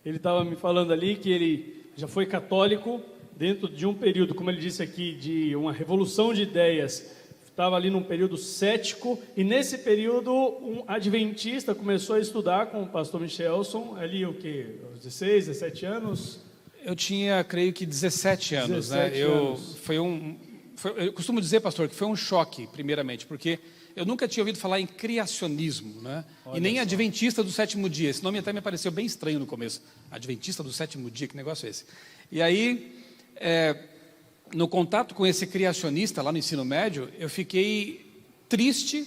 ele estava me falando ali que ele já foi católico dentro de um período, como ele disse aqui, de uma revolução de ideias. Estava ali num período cético, e nesse período um adventista começou a estudar com o pastor Michelson, ali o quê? 16, 17 anos? Eu tinha, creio que 17 anos, 17 né? anos. Eu costumo dizer, pastor, que foi um choque, primeiramente, porque eu nunca tinha ouvido falar em criacionismo, né? E nem adventista do sétimo dia. Esse nome até me pareceu bem estranho no começo. Adventista do sétimo dia, que negócio é esse? E aí, no contato com esse criacionista lá no ensino médio, eu fiquei triste,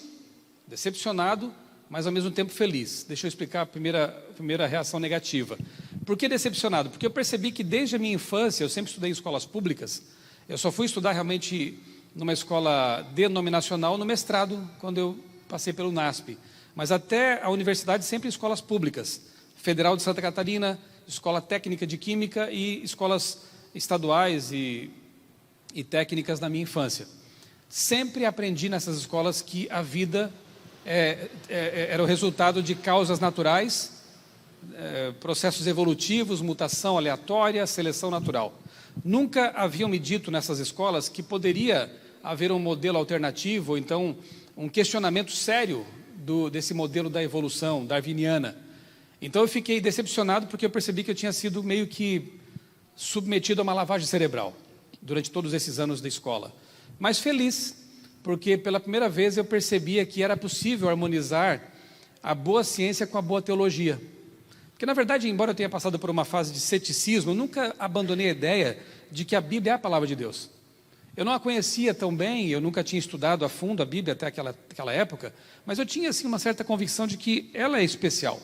decepcionado, mas ao mesmo tempo feliz. Deixa eu explicar a primeira reação negativa. Por que decepcionado? Porque eu percebi que desde a minha infância, eu sempre estudei em escolas públicas, eu só fui estudar realmente numa escola denominacional no mestrado, quando eu passei pelo NASP. Mas até a universidade sempre em escolas públicas. Federal de Santa Catarina, Escola Técnica de Química e escolas estaduais e técnicas na minha infância. Sempre aprendi nessas escolas que a vida era o resultado de causas naturais, processos evolutivos, mutação aleatória, seleção natural. Nunca haviam me dito nessas escolas que poderia haver um modelo alternativo, ou então um questionamento sério desse modelo da evolução darwiniana. Então eu fiquei decepcionado porque eu percebi que eu tinha sido meio que submetido a uma lavagem cerebral durante todos esses anos da escola. Mas feliz, porque pela primeira vez eu percebia que era possível harmonizar a boa ciência com a boa teologia. Porque, na verdade, embora eu tenha passado por uma fase de ceticismo, eu nunca abandonei a ideia de que a Bíblia é a palavra de Deus. Eu não a conhecia tão bem, eu nunca tinha estudado a fundo a Bíblia até aquela época, mas eu tinha, assim, uma certa convicção de que ela é especial,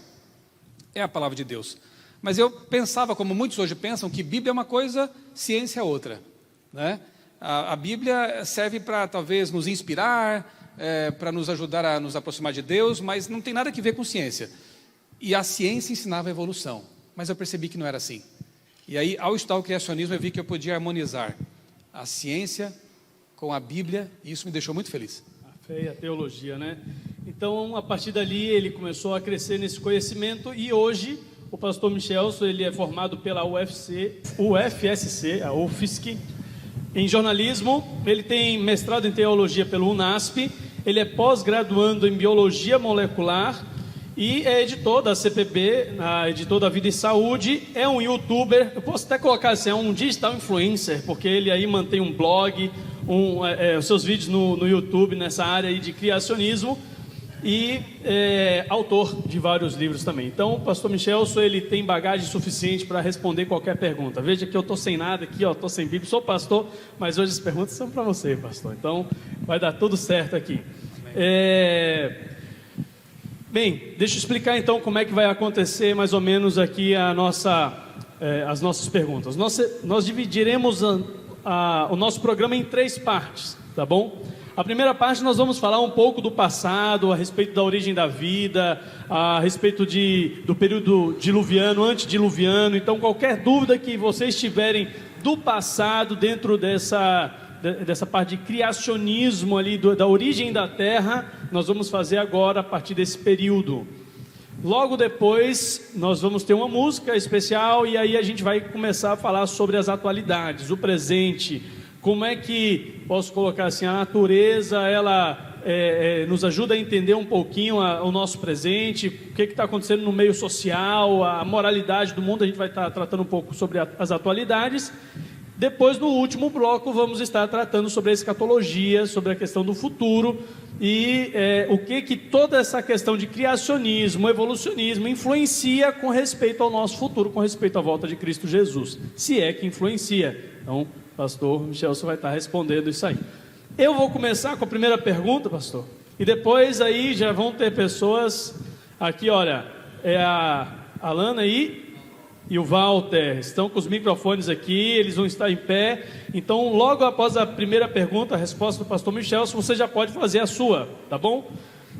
é a palavra de Deus. Mas eu pensava, como muitos hoje pensam, que Bíblia é uma coisa, ciência é outra, né? A Bíblia serve para, talvez, nos inspirar, para nos ajudar a nos aproximar de Deus, mas não tem nada a ver com ciência. E a ciência ensinava a evolução, mas eu percebi que não era assim. E aí, ao estudar o criacionismo, eu vi que eu podia harmonizar a ciência com a Bíblia, e isso me deixou muito feliz. A fé e a teologia, né? Então, a partir dali, ele começou a crescer nesse conhecimento, e hoje, o pastor Michelson, ele é formado pela UFSC, a UFSC, em jornalismo. Ele tem mestrado em teologia pelo UNASP, ele é pós-graduando em biologia molecular, e é editor da CPB, editor da Vida e Saúde, é um youtuber, eu posso até colocar assim, é um digital influencer, porque ele aí mantém um blog, os seus vídeos no YouTube, nessa área aí de criacionismo, e autor de vários livros também. Então, o pastor Michelson, ele tem bagagem suficiente para responder qualquer pergunta. Veja que eu estou sem nada aqui, estou sem Bíblia, sou pastor, mas hoje as perguntas são para você, pastor. Então, vai dar tudo certo aqui. Bem, deixa eu explicar então como é que vai acontecer mais ou menos aqui as nossas perguntas. Nós dividiremos o nosso programa em 3 partes, tá bom? A primeira parte nós vamos falar um pouco do passado, a respeito da origem da vida, a respeito do período diluviano, antediluviano. Então, qualquer dúvida que vocês tiverem do passado dentro dessa parte de criacionismo ali, da origem da Terra, nós vamos fazer agora a partir desse período. Logo depois nós vamos ter uma música especial, e aí a gente vai começar a falar sobre as atualidades, o presente, como é que, posso colocar assim, a natureza, ela nos ajuda a entender um pouquinho o nosso presente, o que está acontecendo no meio social, a moralidade do mundo. A gente vai estar tratando um pouco sobre as atualidades. Depois, no último bloco, vamos estar tratando sobre a escatologia, sobre a questão do futuro e o que toda essa questão de criacionismo, evolucionismo influencia com respeito ao nosso futuro, com respeito à volta de Cristo Jesus, se é que influencia. Então, o pastor Michelson vai estar respondendo isso aí. Eu vou começar com a primeira pergunta, pastor, e depois aí já vão ter pessoas aqui, olha, a Alana aí e o Walter estão com os microfones aqui, eles vão estar em pé. Então, logo após a primeira pergunta, a resposta do pastor Michelson, você já pode fazer a sua, tá bom?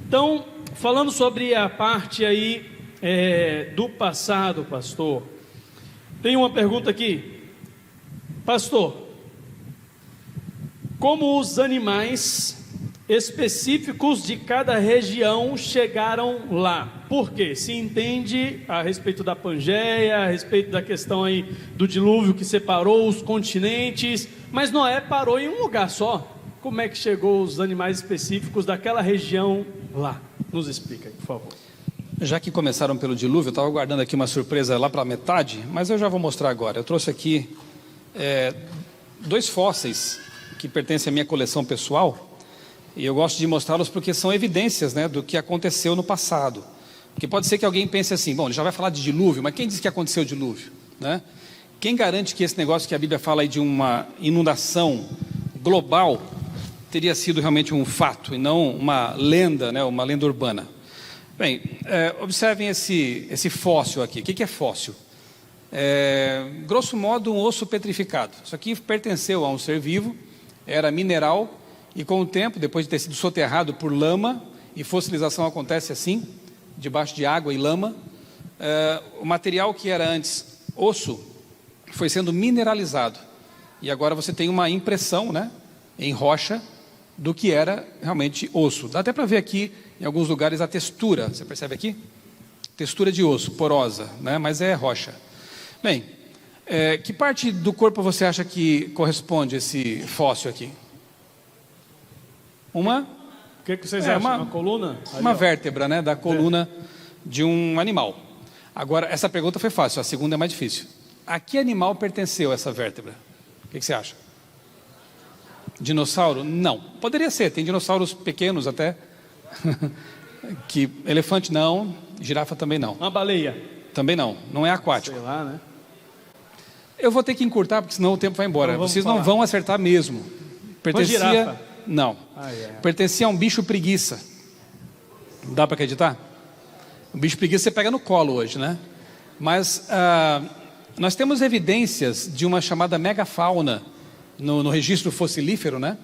Então, falando sobre a parte aí do passado, pastor, tem uma pergunta aqui. Pastor, como os animais específicos de cada região chegaram lá. Por quê? Se entende a respeito da Pangeia, a respeito da questão aí do dilúvio que separou os continentes, mas Noé parou em um lugar só. Como é que chegou os animais específicos daquela região lá? Nos explica aí, por favor. Já que começaram pelo dilúvio, eu estava guardando aqui uma surpresa lá para a metade, mas eu já vou mostrar agora. Eu trouxe aqui 2 fósseis que pertencem à minha coleção pessoal, e eu gosto de mostrá-los porque são evidências, né, do que aconteceu no passado. Porque pode ser que alguém pense assim, bom, ele já vai falar de dilúvio, mas quem disse que aconteceu o dilúvio? Né? Quem garante que esse negócio que a Bíblia fala aí de uma inundação global teria sido realmente um fato e não uma lenda, né, uma lenda urbana? Bem, observem esse fóssil aqui. O que é fóssil? Grosso modo, um osso petrificado. Isso aqui pertenceu a um ser vivo, era mineral, e com o tempo, depois de ter sido soterrado por lama, e fossilização acontece assim, debaixo de água e lama, o material que era antes osso foi sendo mineralizado. E agora você tem uma impressão, né, em rocha do que era realmente osso. Dá até para ver aqui, em alguns lugares, a textura. Você percebe aqui? Textura de osso, porosa, né, mas é rocha. Bem, que parte do corpo você acha que corresponde esse fóssil aqui? O que vocês acham? Uma coluna? Uma vértebra, né, da coluna de um animal. Agora, essa pergunta foi fácil, a segunda é mais difícil. A que animal pertenceu essa vértebra? O que você acha? Dinossauro? Não. Poderia ser, tem dinossauros pequenos até. Elefante não, girafa também não. Uma baleia? Também não, não é aquático. Sei lá, né? Eu vou ter que encurtar, porque senão o tempo vai embora. Vocês não vão acertar mesmo. Pertencia... Uma girafa? Não. Pertencia a um bicho preguiça. Dá para acreditar? O bicho preguiça você pega no colo hoje, né? Mas nós temos evidências de uma chamada megafauna no registro fossilífero, né?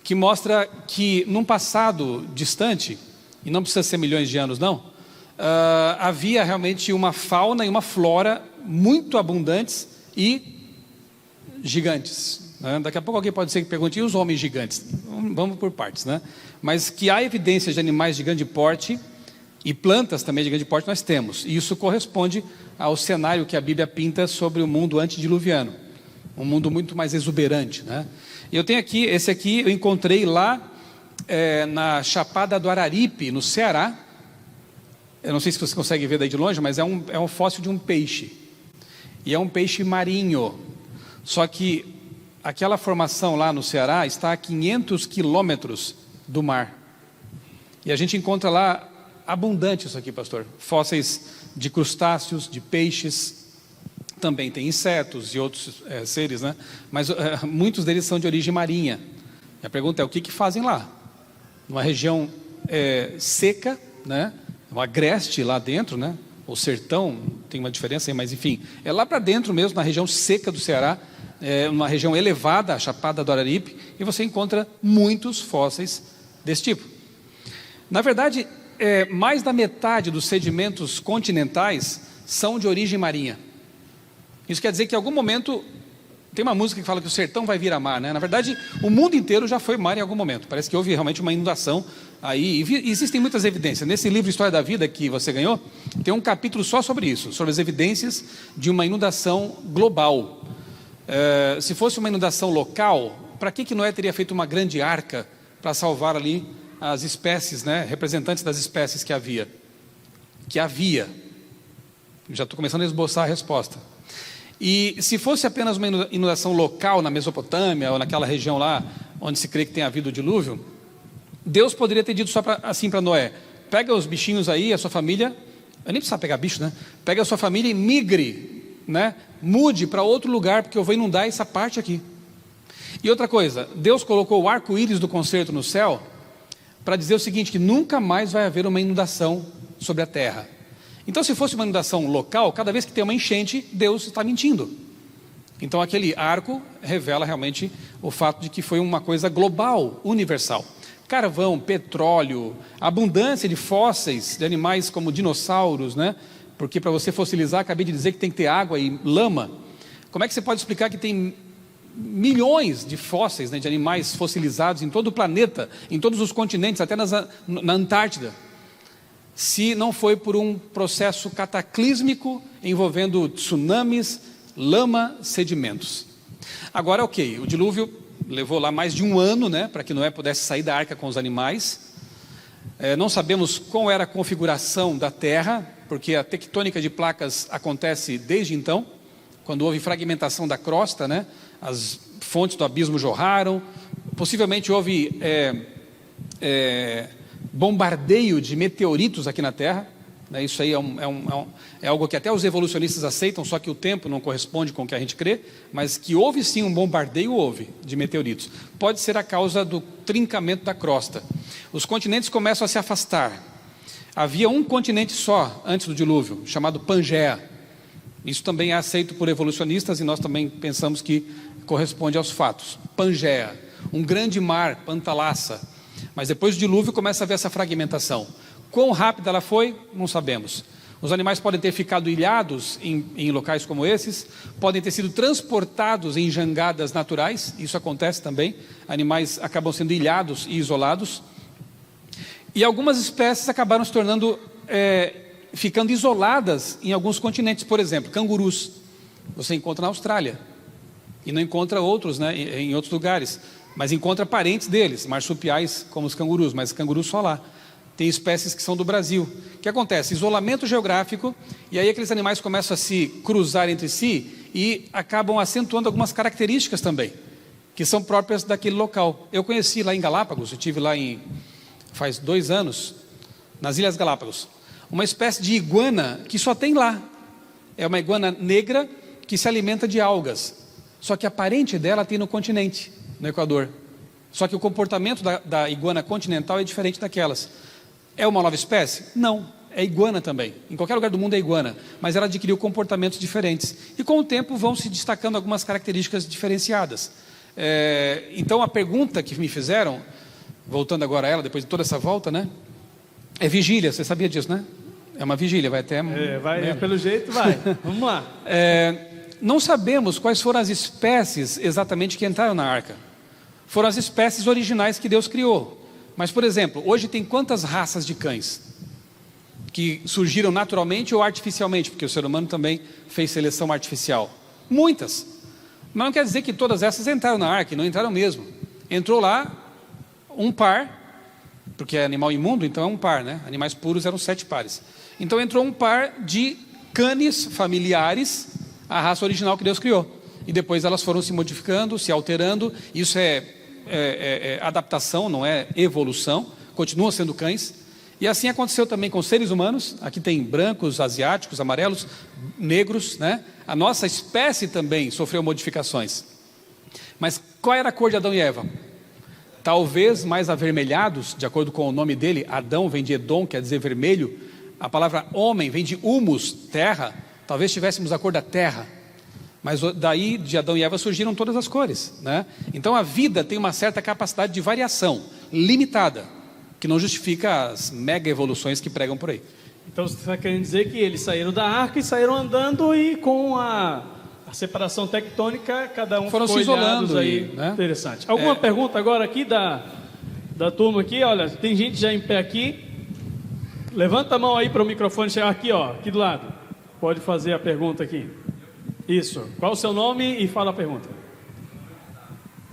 Que mostra que num passado distante, e não precisa ser milhões de anos não, havia realmente uma fauna e uma flora muito abundantes e gigantes. Daqui a pouco alguém pode ser que pergunte, e os homens gigantes? Vamos por partes, né? Mas que há evidências de animais de grande porte e plantas também de grande porte nós temos. E isso corresponde ao cenário que a Bíblia pinta sobre o mundo antediluviano. Um mundo muito mais exuberante, né? E eu tenho aqui, esse aqui eu encontrei lá na Chapada do Araripe, no Ceará. Eu não sei se você consegue ver daí de longe, mas é um fóssil de um peixe. E é um peixe marinho. Só que aquela formação lá no Ceará está a 500 quilômetros do mar. E a gente encontra lá abundante isso aqui, pastor. Fósseis de crustáceos, de peixes, também tem insetos e outros seres, né? Mas muitos deles são de origem marinha. E a pergunta é, o que fazem lá? Numa região seca, né? Um agreste lá dentro, né? O sertão, tem uma diferença aí, mas enfim, é lá para dentro mesmo, na região seca do Ceará, uma região elevada, a Chapada do Araripe, e você encontra muitos fósseis desse tipo. Na verdade, mais da metade dos sedimentos continentais são de origem marinha. Isso quer dizer que em algum momento, tem uma música que fala que o sertão vai virar mar, né? Na verdade, o mundo inteiro já foi mar em algum momento. Parece que houve realmente uma inundação aí, e existem muitas evidências. Nesse livro História da Vida que você ganhou, tem um capítulo só sobre isso, sobre as evidências de uma inundação global. Se fosse uma inundação local, para que Noé teria feito uma grande arca para salvar ali as espécies, né, representantes das espécies que havia? Já estou começando a esboçar a resposta. E se fosse apenas uma inundação local na Mesopotâmia ou naquela região lá onde se crê que tem havido o dilúvio, Deus poderia ter dito só assim para Noé: pega os bichinhos aí, a sua família, eu nem precisava pegar bicho, né? Pega a sua família e migre, né? Mude para outro lugar, porque eu vou inundar essa parte aqui. E outra coisa, Deus colocou o arco-íris do concerto no céu para dizer o seguinte, que nunca mais vai haver uma inundação sobre a terra. Então, se fosse uma inundação local, cada vez que tem uma enchente, Deus está mentindo. Então, aquele arco revela realmente o fato de que foi uma coisa global, universal. Carvão, petróleo, abundância de fósseis de animais como dinossauros, né? Porque para você fossilizar, acabei de dizer que tem que ter água e lama. Como é que você pode explicar que tem milhões de fósseis, né, de animais fossilizados em todo o planeta, em todos os continentes, até na Antártida, se não foi por um processo cataclísmico envolvendo tsunamis, lama, sedimentos. Agora, ok, o dilúvio levou lá mais de um ano, né, para que Noé pudesse sair da arca com os animais. Não sabemos qual era a configuração da terra, porque a tectônica de placas acontece desde então, quando houve fragmentação da crosta, né, as fontes do abismo jorraram, possivelmente houve bombardeio de meteoritos aqui na Terra, né, isso aí é algo que até os evolucionistas aceitam, só que o tempo não corresponde com o que a gente crê, mas que houve sim um bombardeio, houve, de meteoritos. Pode ser a causa do trincamento da crosta. Os continentes começam a se afastar. Havia um continente só antes do dilúvio, chamado Pangeia. Isso também é aceito por evolucionistas e nós também pensamos que corresponde aos fatos. Pangeia, um grande mar, Pantalassa. Mas depois do dilúvio começa a haver essa fragmentação. Quão rápida ela foi, não sabemos. Os animais podem ter ficado ilhados em locais como esses, podem ter sido transportados em jangadas naturais, isso acontece também. Animais acabam sendo ilhados e isolados. E algumas espécies acabaram se tornando, ficando isoladas em alguns continentes. Por exemplo, cangurus, você encontra na Austrália, e não encontra outros, né, em outros lugares, mas encontra parentes deles, marsupiais como os cangurus, mas cangurus só lá. Tem espécies que são do Brasil. O que acontece? Isolamento geográfico, e aí aqueles animais começam a se cruzar entre si e acabam acentuando algumas características também, que são próprias daquele local. Eu conheci lá em Galápagos, eu estive lá faz 2 anos, nas Ilhas Galápagos, uma espécie de iguana que só tem lá. É uma iguana negra que se alimenta de algas, só que a parente dela tem no continente, no Equador. Só que o comportamento da iguana continental é diferente daquelas. É uma nova espécie? Não, é iguana também. Em qualquer lugar do mundo é iguana, mas ela adquiriu comportamentos diferentes. E com o tempo vão se destacando algumas características diferenciadas. Então a pergunta que me fizeram, voltando agora a ela, depois de toda essa volta, né? É vigília, você sabia disso, né? É uma vigília, vai até... pelo jeito vai, vamos lá. Não sabemos quais foram as espécies exatamente que entraram na arca. Foram as espécies originais que Deus criou. Mas, por exemplo, hoje tem quantas raças de cães que surgiram naturalmente ou artificialmente? Porque o ser humano também fez seleção artificial. Muitas. Mas não quer dizer que todas essas entraram na arca, não entraram mesmo. Entrou lá um par, porque é animal imundo, então é um par, né? Animais puros eram 7 pares. Então entrou um par de canes familiares, a raça original que Deus criou. E depois elas foram se modificando, se alterando. Isso é adaptação, não é evolução. Continuam sendo cães. E assim aconteceu também com seres humanos. Aqui tem brancos, asiáticos, amarelos, negros, né? A nossa espécie também sofreu modificações. Mas qual era a cor de Adão e Eva? Talvez mais avermelhados, de acordo com o nome dele. Adão vem de Edom, quer dizer vermelho. A palavra homem vem de humus, terra. Talvez tivéssemos a cor da terra. Mas daí de Adão e Eva surgiram todas as cores, né? Então a vida tem uma certa capacidade de variação, limitada, que não justifica as mega evoluções que pregam por aí. Então você está querendo dizer que eles saíram da arca e saíram andando, e com a separação tectônica, cada um foram ficou se isolando aí, né? Interessante. Alguma pergunta agora aqui da turma aqui? Olha, tem gente já em pé aqui. Levanta a mão aí para o microfone chegar aqui, ó, aqui do lado. Pode fazer a pergunta aqui. Isso. Qual o seu nome e fala a pergunta.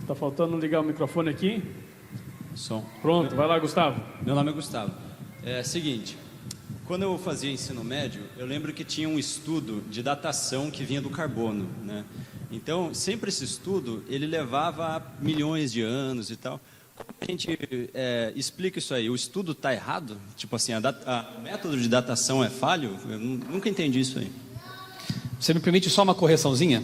Está faltando ligar o microfone aqui. Som. Pronto, vai lá, Gustavo. Meu nome é Gustavo. Seguinte, quando eu fazia ensino médio, eu lembro que tinha um estudo de datação que vinha do carbono, né? Então, sempre esse estudo, ele levava milhões de anos e tal. Como a gente explica isso aí? O estudo está errado? Tipo assim, o método de datação é falho? Eu nunca entendi isso aí. Você me permite só uma correçãozinha?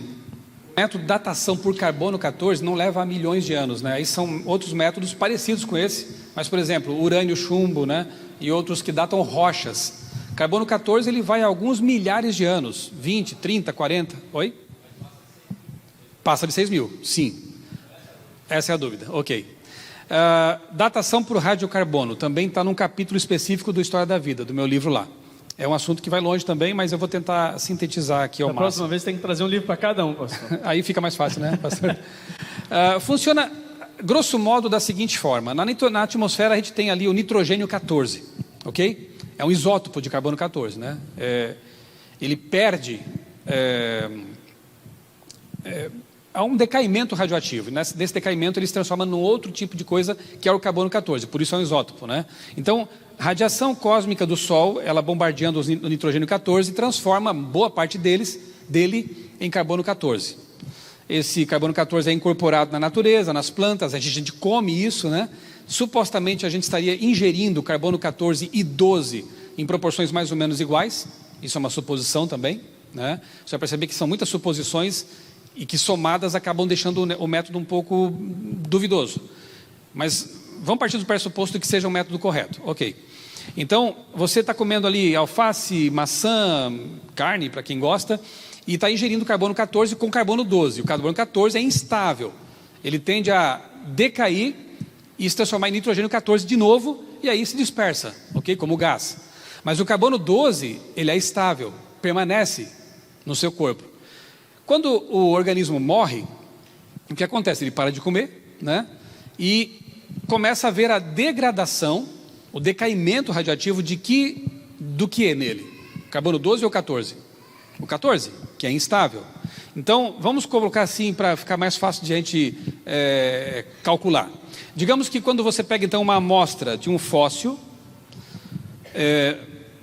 O método de datação por carbono 14 não leva a milhões de anos, né? Aí são outros métodos parecidos com esse, mas, por exemplo, urânio, chumbo, né? E outros que datam rochas. Carbono 14 ele vai a alguns milhares de anos, 20, 30, 40. Oi? Passa de 6.000, sim. Essa é a dúvida, ok. Datação por radiocarbono também está num capítulo específico do História da Vida, do meu livro lá. É um assunto que vai longe também, mas eu vou tentar sintetizar aqui ao Da máximo. próxima vez tem que trazer um livro para cada um, pastor. Aí fica mais fácil, né, pastor? Funciona, grosso modo, da seguinte forma. Na atmosfera a gente tem ali o nitrogênio 14, ok? É um isótopo de carbono 14, né? Ele perde... há um decaimento radioativo. Nesse decaimento ele se transforma num outro tipo de coisa que é o carbono 14, por isso é um isótopo, né? Então, radiação cósmica do Sol, ela bombardeando o nitrogênio 14, transforma boa parte dele em carbono 14. Esse carbono 14 é incorporado na natureza, nas plantas, a gente come isso, né? Supostamente a gente estaria ingerindo carbono 14 e 12 em proporções mais ou menos iguais. Isso é uma suposição também, né? Você vai perceber que são muitas suposições e que somadas acabam deixando o método um pouco duvidoso. Mas vamos partir do pressuposto que seja o método correto. Ok. Então, você está comendo ali alface, maçã, carne, para quem gosta, e está ingerindo carbono 14 com carbono 12. O carbono 14 é instável. Ele tende a decair e se transformar em nitrogênio 14 de novo, e aí se dispersa, ok? Como gás. Mas o carbono 12, ele é estável, permanece no seu corpo. Quando o organismo morre, o que acontece? Ele para de comer, né? E começa a haver a degradação, o decaimento radioativo do que é nele? Carbono 12 ou 14? O 14, que é instável. Então, vamos colocar assim para ficar mais fácil de a gente calcular. Digamos que quando você pega então uma amostra de um fóssil,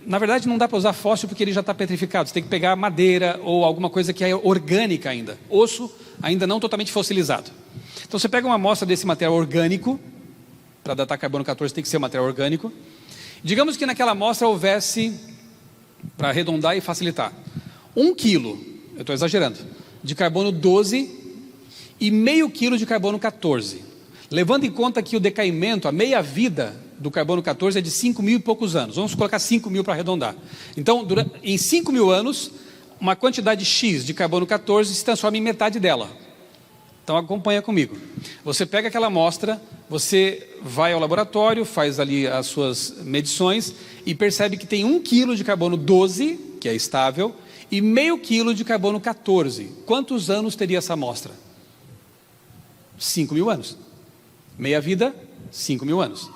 na verdade não dá para usar fóssil porque ele já está petrificado, você tem que pegar madeira ou alguma coisa que é orgânica ainda, osso ainda não totalmente fossilizado. Então você pega uma amostra desse material orgânico, para datar carbono 14 tem que ser um material orgânico. Digamos que naquela amostra houvesse, para arredondar e facilitar, 1 quilo, eu estou exagerando, de carbono 12 e meio quilo de carbono 14. Levando em conta que o decaimento, a meia-vida do carbono 14 é de 5 mil e poucos anos. Vamos colocar 5 mil para arredondar. Então, em 5 mil anos, uma quantidade X de carbono 14 se transforma em metade dela. Então, acompanha comigo. Você pega aquela amostra, você vai ao laboratório, faz ali as suas medições e percebe que tem 1 quilo de carbono 12, que é estável, e meio quilo de carbono 14. Quantos anos teria essa amostra? 5 mil anos. Meia-vida, 5 mil anos.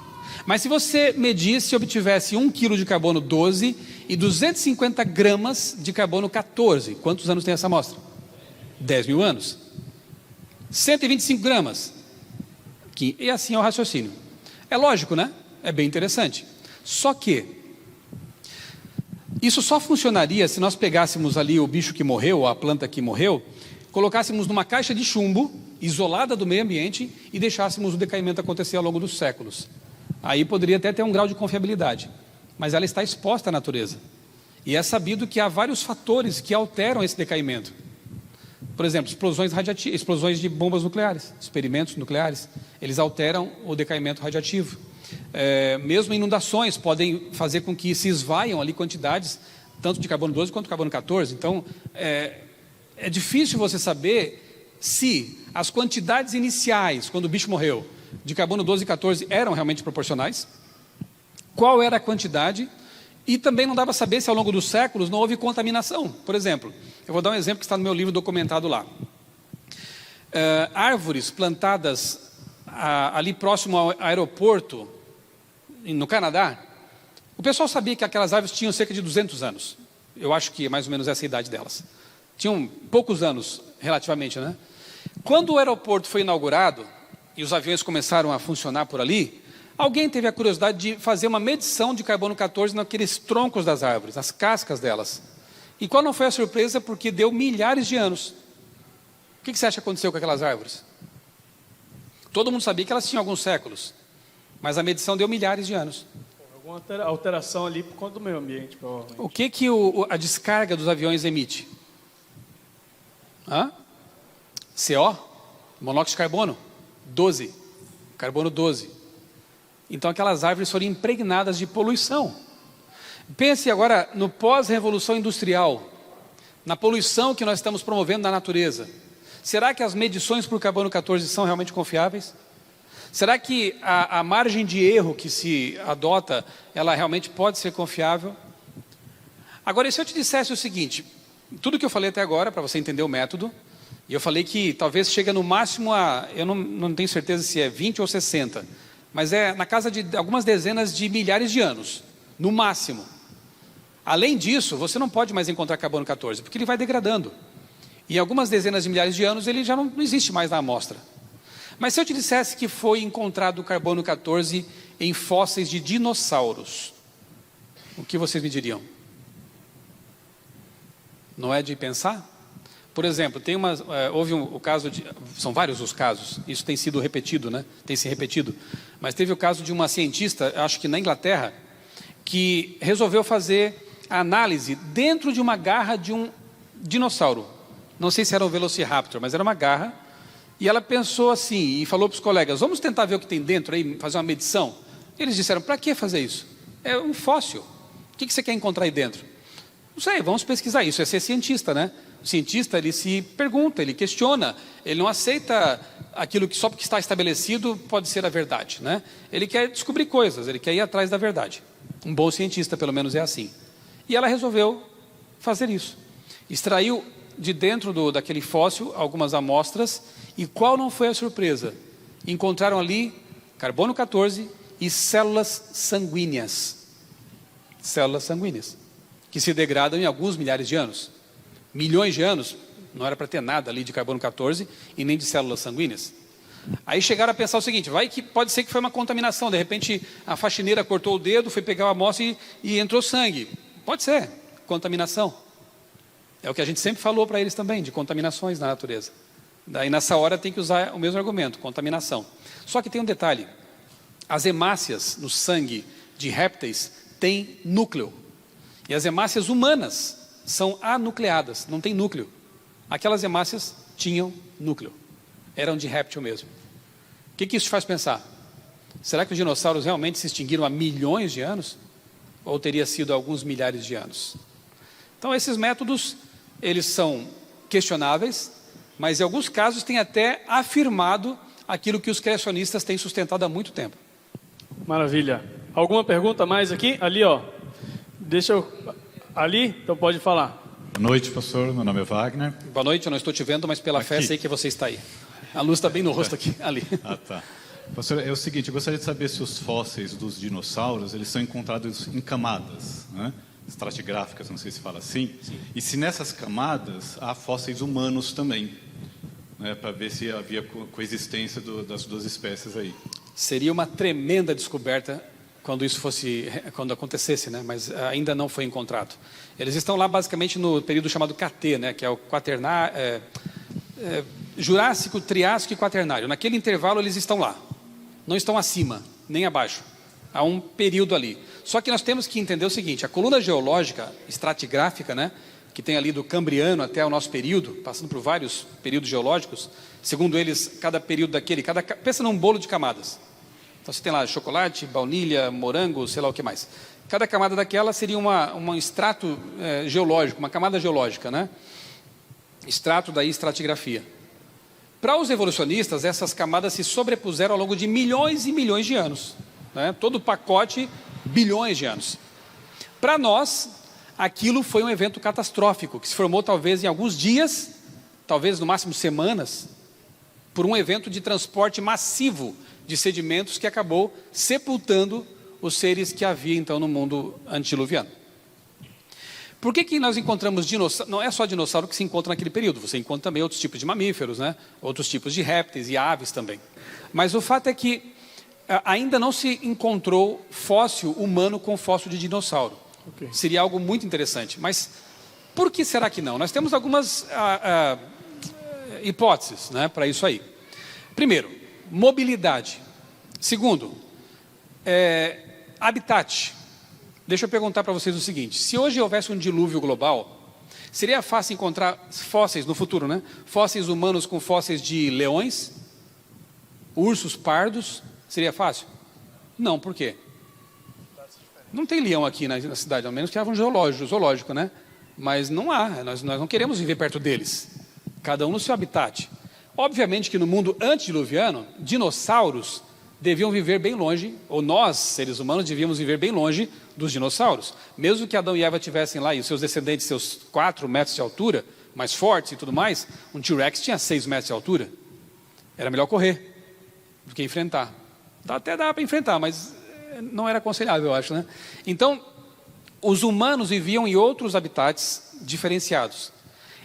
Mas se você medisse e obtivesse 1 quilo de carbono 12 e 250 gramas de carbono 14, quantos anos tem essa amostra? 10 mil anos. 125 gramas. E assim é o raciocínio. É lógico, né? É bem interessante. Só que isso só funcionaria se nós pegássemos ali o bicho que morreu, a planta que morreu, colocássemos numa caixa de chumbo, isolada do meio ambiente, e deixássemos o decaimento acontecer ao longo dos séculos. Aí poderia até ter um grau de confiabilidade, mas ela está exposta à natureza. E é sabido que há vários fatores que alteram esse decaimento. Por exemplo, explosões de bombas nucleares, experimentos nucleares, eles alteram o decaimento radioativo. Mesmo inundações podem fazer com que se esvaiam ali quantidades, tanto de carbono 12 quanto de carbono 14. Então, é difícil você saber se as quantidades iniciais, quando o bicho morreu, de carbono 12 e 14 eram realmente proporcionais, qual era a quantidade, e também não dá para saber se ao longo dos séculos não houve contaminação. Por exemplo, eu vou dar um exemplo que está no meu livro documentado lá. Árvores plantadas ali próximo ao aeroporto, no Canadá, o pessoal sabia que aquelas árvores tinham cerca de 200 anos. Eu acho que é mais ou menos essa a idade delas. Tinham poucos anos, relativamente, né? Quando o aeroporto foi inaugurado, e os aviões começaram a funcionar por ali, alguém teve a curiosidade de fazer uma medição de carbono 14 naqueles troncos das árvores, nas cascas delas. E qual não foi a surpresa? Porque deu milhares de anos. O que você acha que aconteceu com aquelas árvores? Todo mundo sabia que elas tinham alguns séculos, mas a medição deu milhares de anos. Alguma alteração ali por conta do meio ambiente, provavelmente. O que a descarga dos aviões emite? CO? Monóxido de carbono? 12. Carbono 12. Então aquelas árvores foram impregnadas de poluição. Pense agora no pós-revolução industrial, na poluição que nós estamos promovendo na natureza. Será que as medições por carbono 14 são realmente confiáveis? Será que a margem de erro que se adota, ela realmente pode ser confiável? Agora, e se eu te dissesse o seguinte, tudo que eu falei até agora, para você entender o método, e eu falei que talvez chega no máximo a, eu não tenho certeza se é 20 ou 60, mas é na casa de algumas dezenas de milhares de anos, no máximo. Além disso, você não pode mais encontrar carbono 14, porque ele vai degradando. E em algumas dezenas de milhares de anos, ele já não existe mais na amostra. Mas se eu te dissesse que foi encontrado carbono 14 em fósseis de dinossauros, o que vocês me diriam? Não é de pensar? Por exemplo, houve o caso de, são vários os casos, isso tem sido repetido, né? Tem se repetido, mas teve o caso de uma cientista, acho que na Inglaterra, que resolveu fazer a análise dentro de uma garra de um dinossauro. Não sei se era um Velociraptor, mas era uma garra, e ela pensou assim, e falou para os colegas, vamos tentar ver o que tem dentro aí, fazer uma medição. Eles disseram, para que fazer isso? É um fóssil, o que você quer encontrar aí dentro? Não sei, vamos pesquisar, isso é ser cientista, né? O cientista, ele se pergunta, ele questiona, ele não aceita aquilo que só porque está estabelecido pode ser a verdade, né? Ele quer descobrir coisas, ele quer ir atrás da verdade. Um bom cientista, pelo menos, é assim. E ela resolveu fazer isso. Extraiu de dentro daquele fóssil algumas amostras, e qual não foi a surpresa? Encontraram ali carbono 14 e células sanguíneas. Células sanguíneas, que se degradam em alguns milhares de anos. Milhões de anos, não era para ter nada ali de carbono 14 e nem de células sanguíneas. Aí chegaram a pensar o seguinte, pode ser que foi uma contaminação, de repente a faxineira cortou o dedo, foi pegar a amostra e entrou sangue. Pode ser, contaminação. É o que a gente sempre falou para eles também, de contaminações na natureza. Daí nessa hora tem que usar o mesmo argumento, contaminação. Só que tem um detalhe, as hemácias no sangue de répteis têm núcleo. E as hemácias humanas são anucleadas, não tem núcleo. Aquelas hemácias tinham núcleo, eram de réptil mesmo. O que isso faz pensar? Será que os dinossauros realmente se extinguiram há milhões de anos? Ou teria sido alguns milhares de anos? Então esses métodos, eles são questionáveis, mas em alguns casos têm até afirmado aquilo que os criacionistas têm sustentado há muito tempo. Maravilha. Alguma pergunta mais aqui? Ali, ó. Deixa eu... Ali? Então pode falar. Boa noite, pastor. Meu nome é Wagner. Boa noite, eu não estou te vendo, mas pela fé sei que você está aí. A luz está bem no rosto aqui, ali. Ah, tá. Pastor, é o seguinte, eu gostaria de saber se os fósseis dos dinossauros, eles são encontrados em camadas, né? Estratigráficas, não sei se fala assim. Sim. E se nessas camadas há fósseis humanos também, né? Para ver se havia coexistência das duas espécies aí. Seria uma tremenda descoberta quando acontecesse, né? Mas ainda não foi encontrado. Eles estão lá basicamente no período chamado KT, né? Que é o Jurássico, Triássico e Quaternário. Naquele intervalo eles estão lá, não estão acima, nem abaixo. Há um período ali. Só que nós temos que entender o seguinte, a coluna geológica, estratigráfica, né? Que tem ali do Cambriano até o nosso período, passando por vários períodos geológicos, segundo eles, cada período daquele, pensa num bolo de camadas. Então você tem lá chocolate, baunilha, morango, sei lá o que mais. Cada camada daquela seria um extrato geológico, uma camada geológica, né? Extrato daí estratigrafia. Para os evolucionistas, essas camadas se sobrepuseram ao longo de milhões e milhões de anos, né? Todo o pacote, bilhões de anos. Para nós, aquilo foi um evento catastrófico, que se formou talvez em alguns dias, talvez no máximo semanas, por um evento de transporte massivo de sedimentos que acabou sepultando os seres que havia então no mundo antediluviano. Por que nós encontramos dinossauros? Não é só dinossauro que se encontra naquele período, você encontra também outros tipos de mamíferos, né? Outros tipos de répteis e aves também. Mas o fato é que ainda não se encontrou fóssil humano com fóssil de dinossauro. Okay. Seria algo muito interessante, mas por que será que não? Nós temos algumas hipóteses, né, para isso aí. Primeiro, mobilidade. Segundo, habitat. Deixa eu perguntar para vocês o seguinte, se hoje houvesse um dilúvio global, seria fácil encontrar fósseis no futuro, né? Fósseis humanos com fósseis de leões, ursos pardos, seria fácil? Não, por quê? Não tem leão aqui na cidade, ao menos que haja um zoológico, né? Mas não há, nós não queremos viver perto deles, cada um no seu habitat. Obviamente que no mundo antediluviano, dinossauros deviam viver bem longe, ou nós, seres humanos, devíamos viver bem longe dos dinossauros. Mesmo que Adão e Eva tivessem lá, e os seus descendentes, seus 4 metros de altura, mais fortes e tudo mais, um T-Rex tinha 6 metros de altura. Era melhor correr do que enfrentar. Até dava para enfrentar, mas não era aconselhável, eu acho, né? Então, os humanos viviam em outros habitats diferenciados.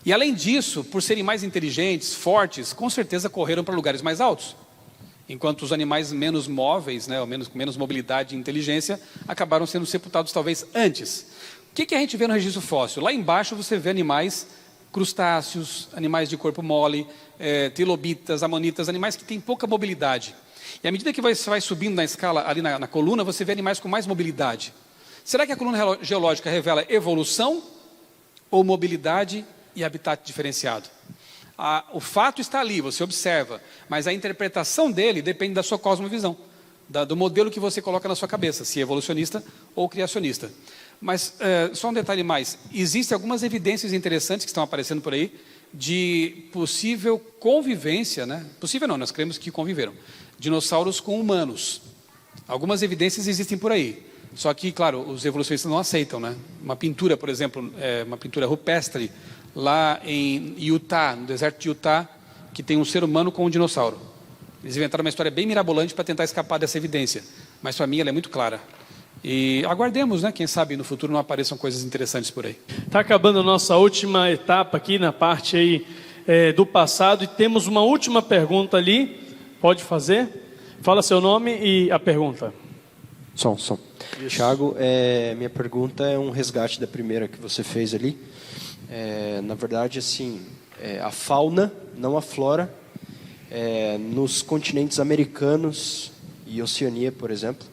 E além disso, por serem mais inteligentes, fortes, com certeza correram para lugares mais altos. Enquanto os animais menos móveis, né, ou com menos mobilidade e inteligência, acabaram sendo sepultados talvez antes. O que a gente vê no registro fóssil? Lá embaixo você vê animais crustáceos, animais de corpo mole, trilobitas, amonitas, animais que têm pouca mobilidade. E à medida que você vai subindo na escala, ali na coluna, você vê animais com mais mobilidade. Será que a coluna geológica revela evolução ou mobilidade e habitat diferenciado? O fato está ali, você observa, mas a interpretação dele depende da sua cosmovisão, do modelo que você coloca na sua cabeça, se é evolucionista ou criacionista. Mas só um detalhe mais, existem algumas evidências interessantes que estão aparecendo por aí de possível convivência, né? Possível não, nós cremos que conviveram, dinossauros com humanos. Algumas evidências existem por aí, só que, claro, os evolucionistas não aceitam, né? Uma pintura, por exemplo, uma pintura rupestre, lá em Utah, no deserto de Utah, que tem um ser humano com um dinossauro. Eles inventaram uma história bem mirabolante para tentar escapar dessa evidência, mas para mim ela é muito clara. E aguardemos, né? Quem sabe no futuro não apareçam coisas interessantes por aí. Está acabando a nossa última etapa aqui na parte aí do passado e temos uma última pergunta ali. Pode fazer? Fala seu nome e a pergunta. Som. Thiago, minha pergunta é um resgate da primeira que você fez ali. Na verdade, assim, a fauna, não a flora, nos continentes americanos e Oceania, por exemplo,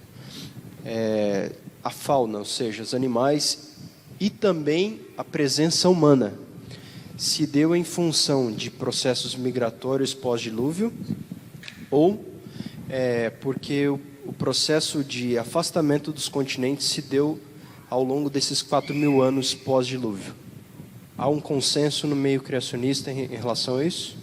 a fauna, ou seja, os animais e também a presença humana, se deu em função de processos migratórios pós-dilúvio ou porque o processo de afastamento dos continentes se deu ao longo desses 4.000 anos pós-dilúvio. Há um consenso no meio criacionista em relação a isso?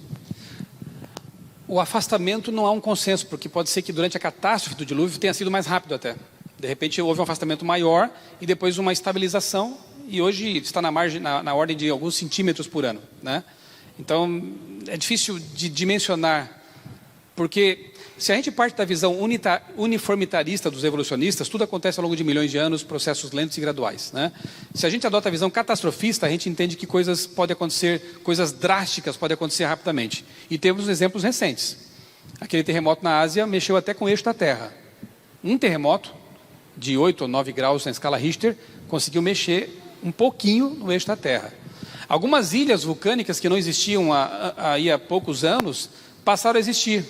O afastamento não há um consenso, porque pode ser que durante a catástrofe do dilúvio tenha sido mais rápido até. De repente houve um afastamento maior e depois uma estabilização, e hoje está na ordem de alguns centímetros por ano, né? Então é difícil de dimensionar, porque se a gente parte da visão uniformitarista dos evolucionistas, tudo acontece ao longo de milhões de anos, processos lentos e graduais, né? Se a gente adota a visão catastrofista, a gente entende que coisas podem acontecer, coisas drásticas podem acontecer rapidamente. E temos exemplos recentes. Aquele terremoto na Ásia mexeu até com o eixo da Terra. Um terremoto de 8 ou 9 graus na escala Richter conseguiu mexer um pouquinho no eixo da Terra. Algumas ilhas vulcânicas que não existiam há poucos anos passaram a existir.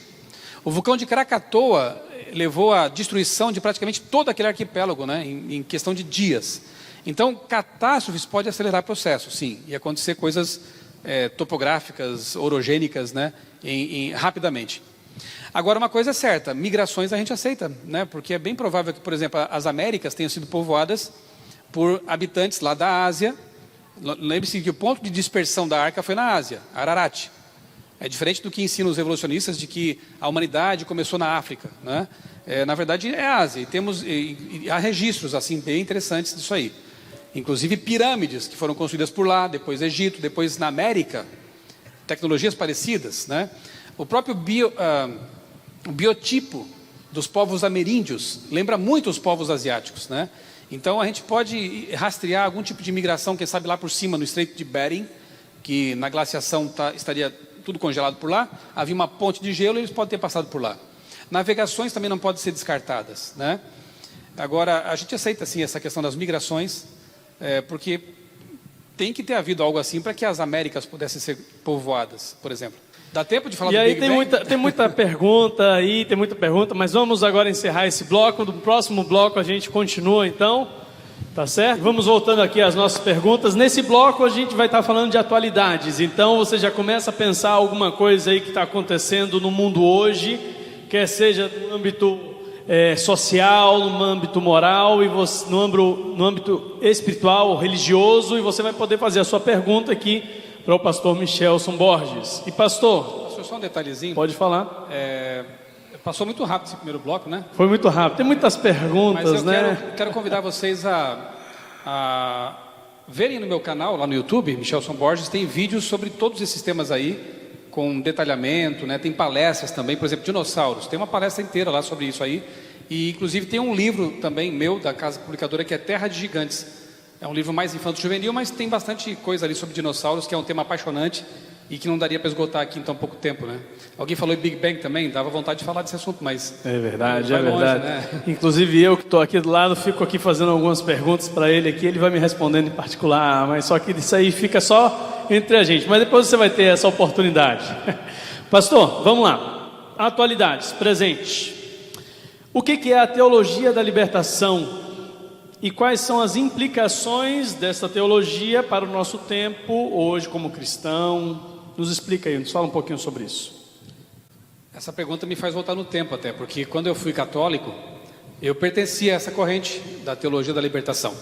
O vulcão de Krakatoa levou à destruição de praticamente todo aquele arquipélago, né, em questão de dias. Então, catástrofes podem acelerar processos, sim, e acontecer coisas topográficas, orogênicas, né, rapidamente. Agora, uma coisa é certa, migrações a gente aceita, né, porque é bem provável que, por exemplo, as Américas tenham sido povoadas por habitantes lá da Ásia. Lembre-se que o ponto de dispersão da Arca foi na Ásia, Ararat. É diferente do que ensinam os evolucionistas de que a humanidade começou na África, né? Na verdade é a Ásia, e há registros assim, bem interessantes disso aí. Inclusive pirâmides que foram construídas por lá, depois Egito, depois na América, tecnologias parecidas, né? O próprio biotipo dos povos ameríndios lembra muito os povos asiáticos, né? Então a gente pode rastrear algum tipo de migração, quem sabe lá por cima no Estreito de Bering, que na glaciação estaria tudo congelado por lá, havia uma ponte de gelo e eles podem ter passado por lá. Navegações também não podem ser descartadas, né? Agora, a gente aceita sim essa questão das migrações, porque tem que ter havido algo assim para que as Américas pudessem ser povoadas, por exemplo. Dá tempo de falar do Big Bang? Tem muita pergunta aí, mas vamos agora encerrar esse bloco. No próximo bloco a gente continua então. Tá certo? Vamos voltando aqui às nossas perguntas. Nesse bloco a gente vai estar falando de atualidades. Então você já começa a pensar alguma coisa aí que está acontecendo no mundo hoje, quer seja no âmbito social, no âmbito moral, e no âmbito espiritual, religioso, e você vai poder fazer a sua pergunta aqui para o pastor Michelson Borges. E pastor, só um detalhezinho. Pode falar. Passou muito rápido esse primeiro bloco, né? Foi muito rápido. Tem muitas Mas perguntas, eu né? quero convidar vocês a verem no meu canal, lá no YouTube, Michelson Borges, tem vídeos sobre todos esses temas aí, com detalhamento, né? Tem palestras também, por exemplo, dinossauros. Tem uma palestra inteira lá sobre isso aí. E, inclusive, tem um livro também meu, da Casa Publicadora, que é Terra de Gigantes. É um livro mais infanto-juvenil, mas tem bastante coisa ali sobre dinossauros, que é um tema apaixonante e que não daria para esgotar aqui em tão pouco tempo, né? Alguém falou em Big Bang também, dava vontade de falar desse assunto, mas... É verdade, vai é longe, verdade. né? Inclusive eu que estou aqui do lado, fico aqui fazendo algumas perguntas para ele aqui, ele vai me respondendo em particular, mas só que isso aí fica só entre a gente, mas depois você vai ter essa oportunidade. Pastor, vamos lá. Atualidades, presente. O que é a teologia da libertação? E quais são as implicações dessa teologia para o nosso tempo, hoje como cristão? Nos explica aí, nos fala um pouquinho sobre isso. Essa pergunta me faz voltar no tempo até, porque quando eu fui católico, eu pertencia a essa corrente da teologia da libertação.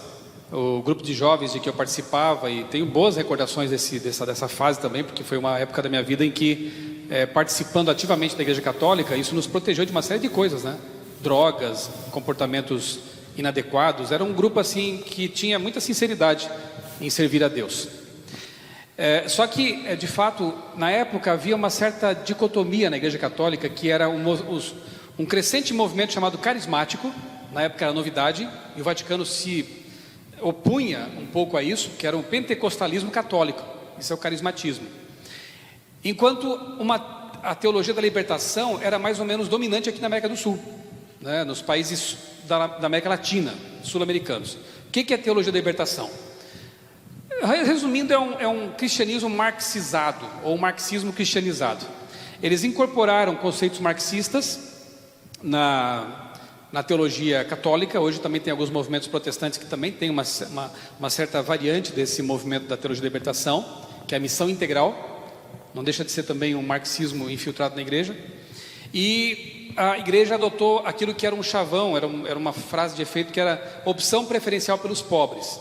O grupo de jovens de que eu participava, e tenho boas recordações dessa fase também, porque foi uma época da minha vida em que, participando ativamente da Igreja Católica, isso nos protegeu de uma série de coisas, né? Drogas, comportamentos inadequados. Era um grupo assim que tinha muita sinceridade em servir a Deus. Só que, de fato, na época havia uma certa dicotomia na Igreja Católica, que era um crescente movimento chamado carismático. Na época era novidade, e o Vaticano se opunha um pouco a isso, que era um pentecostalismo católico. Isso é o carismatismo. Enquanto a teologia da libertação era mais ou menos dominante aqui na América do Sul, né, nos países da América Latina, sul-americanos. O que é a teologia da libertação? Resumindo, é um cristianismo marxizado, ou marxismo cristianizado. Eles incorporaram conceitos marxistas na teologia católica. Hoje também tem alguns movimentos protestantes que também têm uma certa variante desse movimento da teologia da libertação, que é a missão integral. Não deixa de ser também um marxismo infiltrado na igreja. E a igreja adotou aquilo que era um chavão, era uma frase de efeito, que era opção preferencial pelos pobres.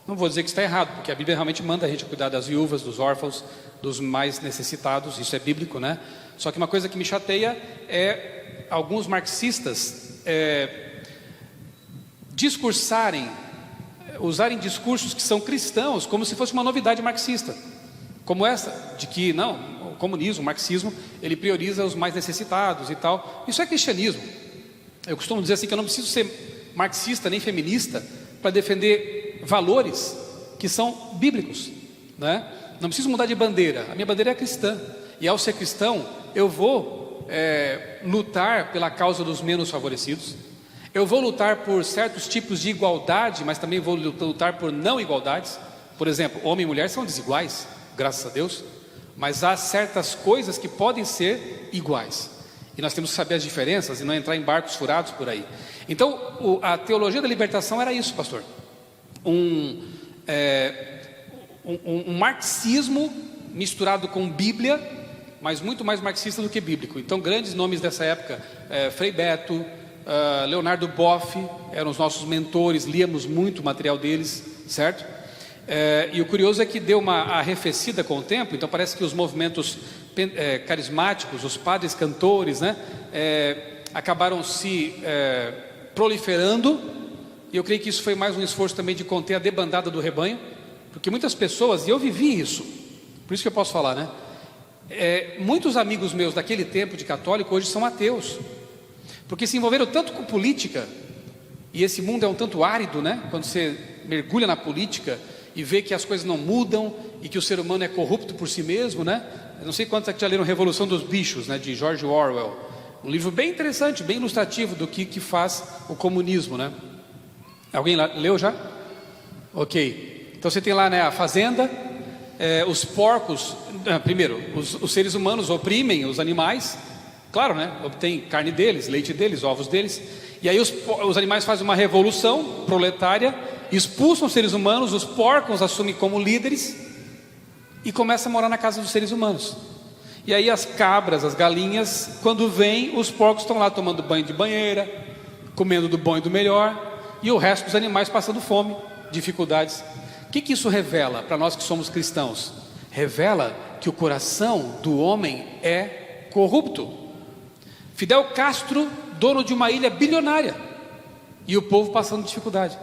Não vou dizer que está errado, porque a Bíblia realmente manda a gente cuidar das viúvas, dos órfãos, dos mais necessitados. Isso é bíblico, né? Só que uma coisa que me chateia é alguns marxistas usarem discursos que são cristãos como se fosse uma novidade marxista, como essa, de que não, o comunismo, o marxismo, ele prioriza os mais necessitados e tal. Isso é cristianismo. Eu costumo dizer assim que eu não preciso ser marxista nem feminista para defender valores que são bíblicos, né? Não preciso mudar de bandeira, a minha bandeira é cristã, e ao ser cristão eu vou lutar pela causa dos menos favorecidos, eu vou lutar por certos tipos de igualdade, mas também vou lutar por não igualdades. Por exemplo, homem e mulher são desiguais, graças a Deus, mas há certas coisas que podem ser iguais, e nós temos que saber as diferenças e não entrar em barcos furados por aí. Então a teologia da libertação era isso, pastor. Um marxismo misturado com Bíblia, mas muito mais marxista do que bíblico. Então grandes nomes dessa época, Frei Beto, Leonardo Boff, eram os nossos mentores, líamos muito material deles, certo? E o curioso é que deu uma arrefecida com o tempo. Então parece que os movimentos carismáticos, os padres cantores, né, acabaram se proliferando. E eu creio que isso foi mais um esforço também de conter a debandada do rebanho, porque muitas pessoas, e eu vivi isso, por isso que eu posso falar, né? Muitos amigos meus daquele tempo de católico hoje são ateus, porque se envolveram tanto com política, e esse mundo é um tanto árido, né? Quando você mergulha na política e vê que as coisas não mudam e que o ser humano é corrupto por si mesmo, né? Eu não sei quantos aqui já leram Revolução dos Bichos, né? De George Orwell, um livro bem interessante, bem ilustrativo do que faz o comunismo, né? Alguém lá leu já? Ok. Então você tem lá, né, a fazenda, os porcos. Primeiro, os seres humanos oprimem os animais, claro, né? Obtém carne deles, leite deles, ovos deles. E aí os animais fazem uma revolução proletária, expulsam os seres humanos, os porcos assumem como líderes e começam a morar na casa dos seres humanos. E aí as cabras, as galinhas, quando vêm, os porcos estão lá tomando banho de banheira, comendo do bom e do melhor. E o resto dos animais passando fome, dificuldades. O que isso revela para nós que somos cristãos? Revela que o coração do homem é corrupto. Fidel Castro, dono de uma ilha bilionária, e o povo passando dificuldade.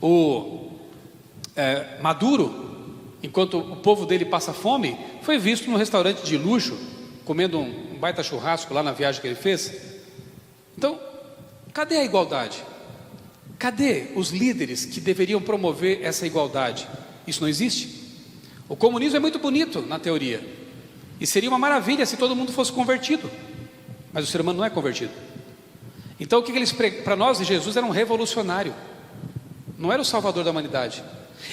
O Maduro, enquanto o povo dele passa fome, foi visto num restaurante de luxo, comendo um baita churrasco lá na viagem que ele fez. Então, cadê a igualdade? Cadê os líderes que deveriam promover essa igualdade? Isso não existe. O comunismo é muito bonito na teoria, e seria uma maravilha se todo mundo fosse convertido, mas o ser humano não é convertido. Então o que eles para nós, Jesus era um revolucionário, não era o salvador da humanidade.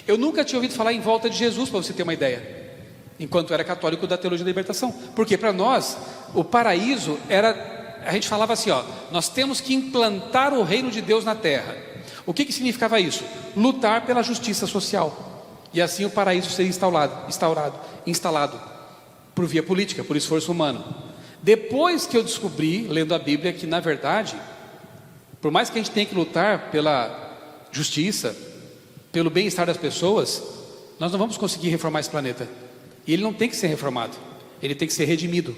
Eu nunca tinha ouvido falar em volta de Jesus, para você ter uma ideia, enquanto era católico da teologia da libertação, porque para nós o paraíso era, a gente falava assim, nós temos que implantar o reino de Deus na terra. O que significava isso? Lutar pela justiça social, e assim o paraíso seria instalado por via política, por esforço humano. Depois que eu descobri, lendo a Bíblia, que na verdade, por mais que a gente tenha que lutar pela justiça, pelo bem-estar das pessoas, nós não vamos conseguir reformar esse planeta. E ele não tem que ser reformado, ele tem que ser redimido.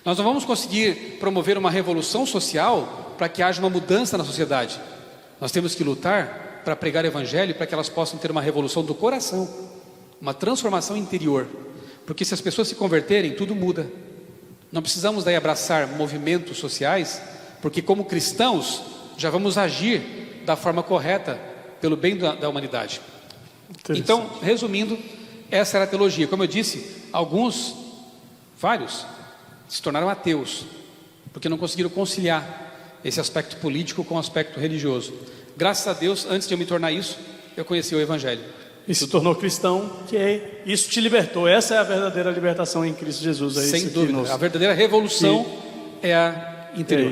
Nós não vamos conseguir promover uma revolução social para que haja uma mudança na sociedade. Nós temos que lutar para pregar o Evangelho, para que elas possam ter uma revolução do coração, uma transformação interior. Porque se as pessoas se converterem, tudo muda. Não precisamos daí abraçar movimentos sociais, porque como cristãos já vamos agir da forma correta pelo bem da humanidade. Então, resumindo, essa era a teologia. Como eu disse, vários, se tornaram ateus, porque não conseguiram conciliar esse aspecto político com o aspecto religioso. Graças a Deus, antes de eu me tornar isso, eu conheci o Evangelho. E se tornou cristão, isso te libertou. Essa é a verdadeira libertação em Cristo Jesus. Sem dúvida, a verdadeira revolução é a interior.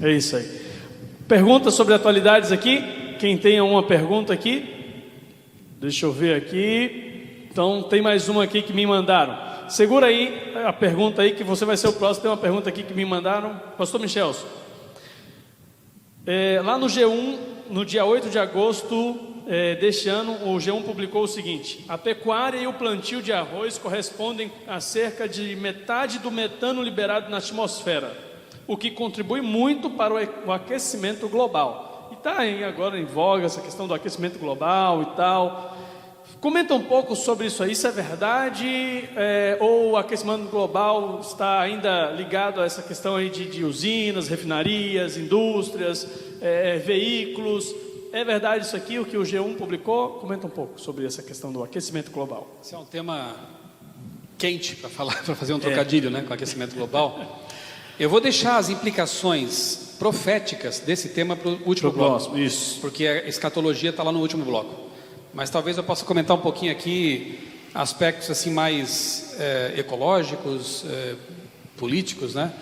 É isso aí. Perguntas sobre atualidades aqui? Quem tem uma pergunta aqui? Deixa eu ver aqui. Então, tem mais uma aqui que me mandaram. Segura aí a pergunta aí, que você vai ser o próximo. Tem uma pergunta aqui que me mandaram. Pastor Michelson. Lá no G1, no dia 8 de agosto deste ano, o G1 publicou o seguinte: a pecuária e o plantio de arroz correspondem a cerca de metade do metano liberado na atmosfera, o que contribui muito para o aquecimento global. E está agora em voga essa questão do aquecimento global e tal. Comenta um pouco sobre isso aí, isso é verdade? Ou o aquecimento global está ainda ligado a essa questão aí de usinas, refinarias, indústrias, veículos? É verdade isso aqui, o que o G1 publicou? Comenta um pouco sobre essa questão do aquecimento global. Esse é um tema quente para fazer um trocadilho, né, com o aquecimento global. Eu vou deixar as implicações proféticas desse tema para o último bloco. Isso. Porque a escatologia está lá no último bloco. Mas talvez eu possa comentar um pouquinho aqui aspectos assim mais ecológicos, políticos, né?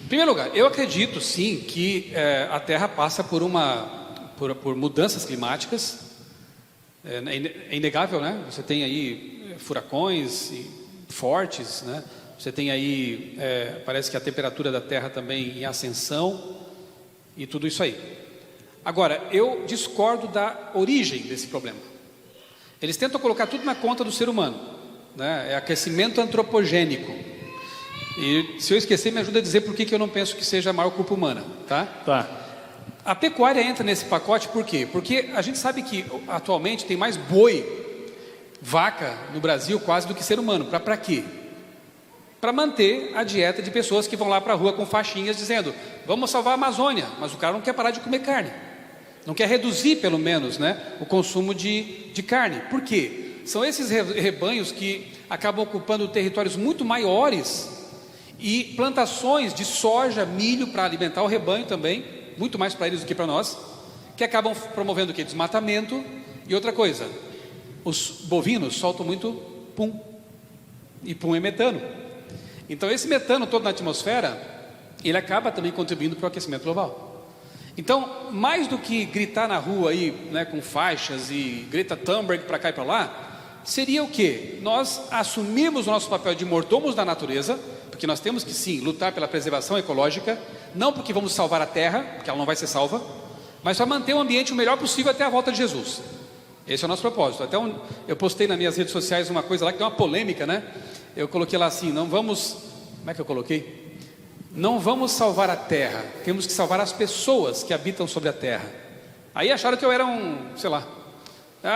Em primeiro lugar, eu acredito sim que a Terra passa por mudanças climáticas. É inegável, né? Você tem aí furacões fortes, né? Você tem aí, parece que a temperatura da Terra também em ascensão e tudo isso aí. Agora, eu discordo da origem desse problema. Eles tentam colocar tudo na conta do ser humano, né? É aquecimento antropogênico. E se eu esquecer, me ajuda a dizer por que eu não penso que seja a maior culpa humana, tá? Tá. A pecuária entra nesse pacote por quê? Porque a gente sabe que atualmente tem mais boi, vaca no Brasil quase do que ser humano. Para quê? Para manter a dieta de pessoas que vão lá para a rua com faixinhas dizendo: vamos salvar a Amazônia, mas o cara não quer parar de comer carne, não quer reduzir pelo menos, né, o consumo de carne. Por quê? São esses rebanhos que acabam ocupando territórios muito maiores e plantações de soja, milho para alimentar o rebanho também, muito mais para eles do que para nós, que acabam promovendo o quê? Desmatamento. E outra coisa, os bovinos soltam muito pum, e pum é metano. Então esse metano todo na atmosfera, ele acaba também contribuindo para o aquecimento global. Então, mais do que gritar na rua aí, né, com faixas e Greta Thunberg para cá e para lá, seria o quê? Nós assumirmos o nosso papel de mordomos da natureza, porque nós temos que sim lutar pela preservação ecológica, não porque vamos salvar a terra, porque ela não vai ser salva, mas para manter o ambiente o melhor possível até a volta de Jesus. Esse é o nosso propósito. Eu postei nas minhas redes sociais uma coisa lá que deu uma polêmica, né? Eu coloquei lá assim: não vamos... Como é que eu coloquei? não vamos salvar a terra, temos que salvar as pessoas que habitam sobre a terra. Aí acharam que eu era sei lá,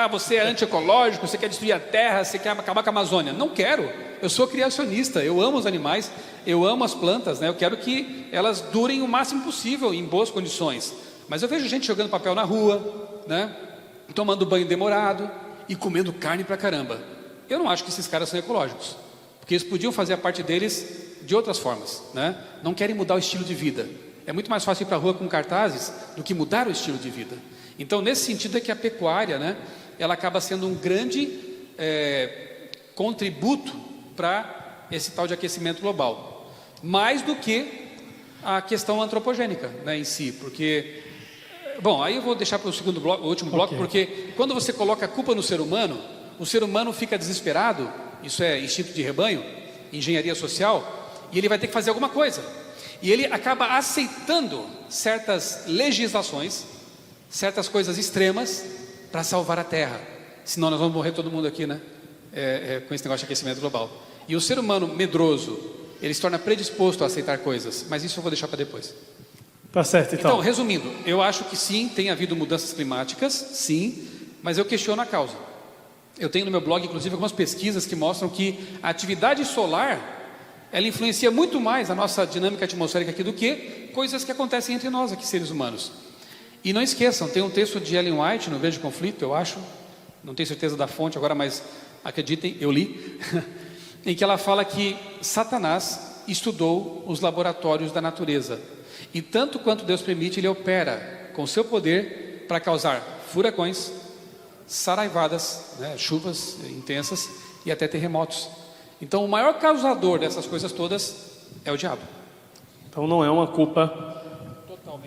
você é antiecológico, você quer destruir a terra, você quer acabar com a Amazônia. Não quero, eu sou criacionista, eu amo os animais, eu amo as plantas, né? Eu quero que elas durem o máximo possível, em boas condições. Mas eu vejo gente jogando papel na rua, né? Tomando banho demorado e comendo carne pra caramba. Eu não acho que esses caras são ecológicos, porque eles podiam fazer a parte deles de outras formas, né? Não querem mudar o estilo de vida. É muito mais fácil ir para a rua com cartazes do que mudar o estilo de vida. Então, nesse sentido é que a pecuária, né, ela acaba sendo um grande contributo para esse tal de aquecimento global, mais do que a questão antropogênica, né, em si, porque, bom, aí eu vou deixar para o segundo bloco, o último bloco, porque quando você coloca a culpa no ser humano, o ser humano fica desesperado. Isso é instinto de rebanho, engenharia social, e ele vai ter que fazer alguma coisa, e ele acaba aceitando certas legislações, certas coisas extremas para salvar a terra. Senão nós vamos morrer todo mundo aqui, né? Com esse negócio de aquecimento global. E o ser humano medroso, ele se torna predisposto a aceitar coisas, mas isso eu vou deixar para depois. Tá certo, então. Então, resumindo, eu acho que sim, tem havido mudanças climáticas, sim, mas eu questiono a causa. Eu tenho no meu blog, inclusive, algumas pesquisas que mostram que a atividade solar, ela influencia muito mais a nossa dinâmica atmosférica aqui do que coisas que acontecem entre nós aqui, seres humanos. E não esqueçam, tem um texto de Ellen White no Grande Conflito, eu acho, não tenho certeza da fonte agora, mas acreditem, eu li, em que ela fala que Satanás estudou os laboratórios da natureza, e tanto quanto Deus permite, ele opera com seu poder para causar furacões, saraivadas, né, chuvas intensas e até terremotos. Então o maior causador dessas coisas todas é o diabo. Então não é uma culpa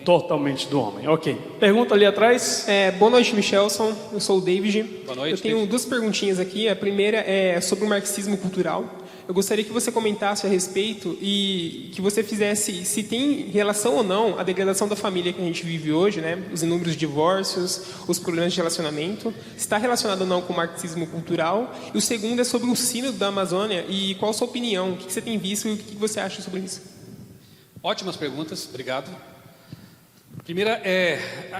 totalmente do homem. Ok. Pergunta ali atrás. Boa noite, Michelson. Eu sou o David. Boa noite, eu tenho David. duas perguntinhas aqui. A primeira é sobre o marxismo cultural. Eu gostaria que você comentasse a respeito e que você fizesse, se tem relação ou não a degradação da família que a gente vive hoje, né? Os inúmeros divórcios, os problemas de relacionamento, se está relacionado ou não com o marxismo cultural. E o segundo é sobre o sínodo da Amazônia e qual a sua opinião, o que você tem visto e o que você acha sobre isso? Ótimas perguntas, obrigado. Primeira,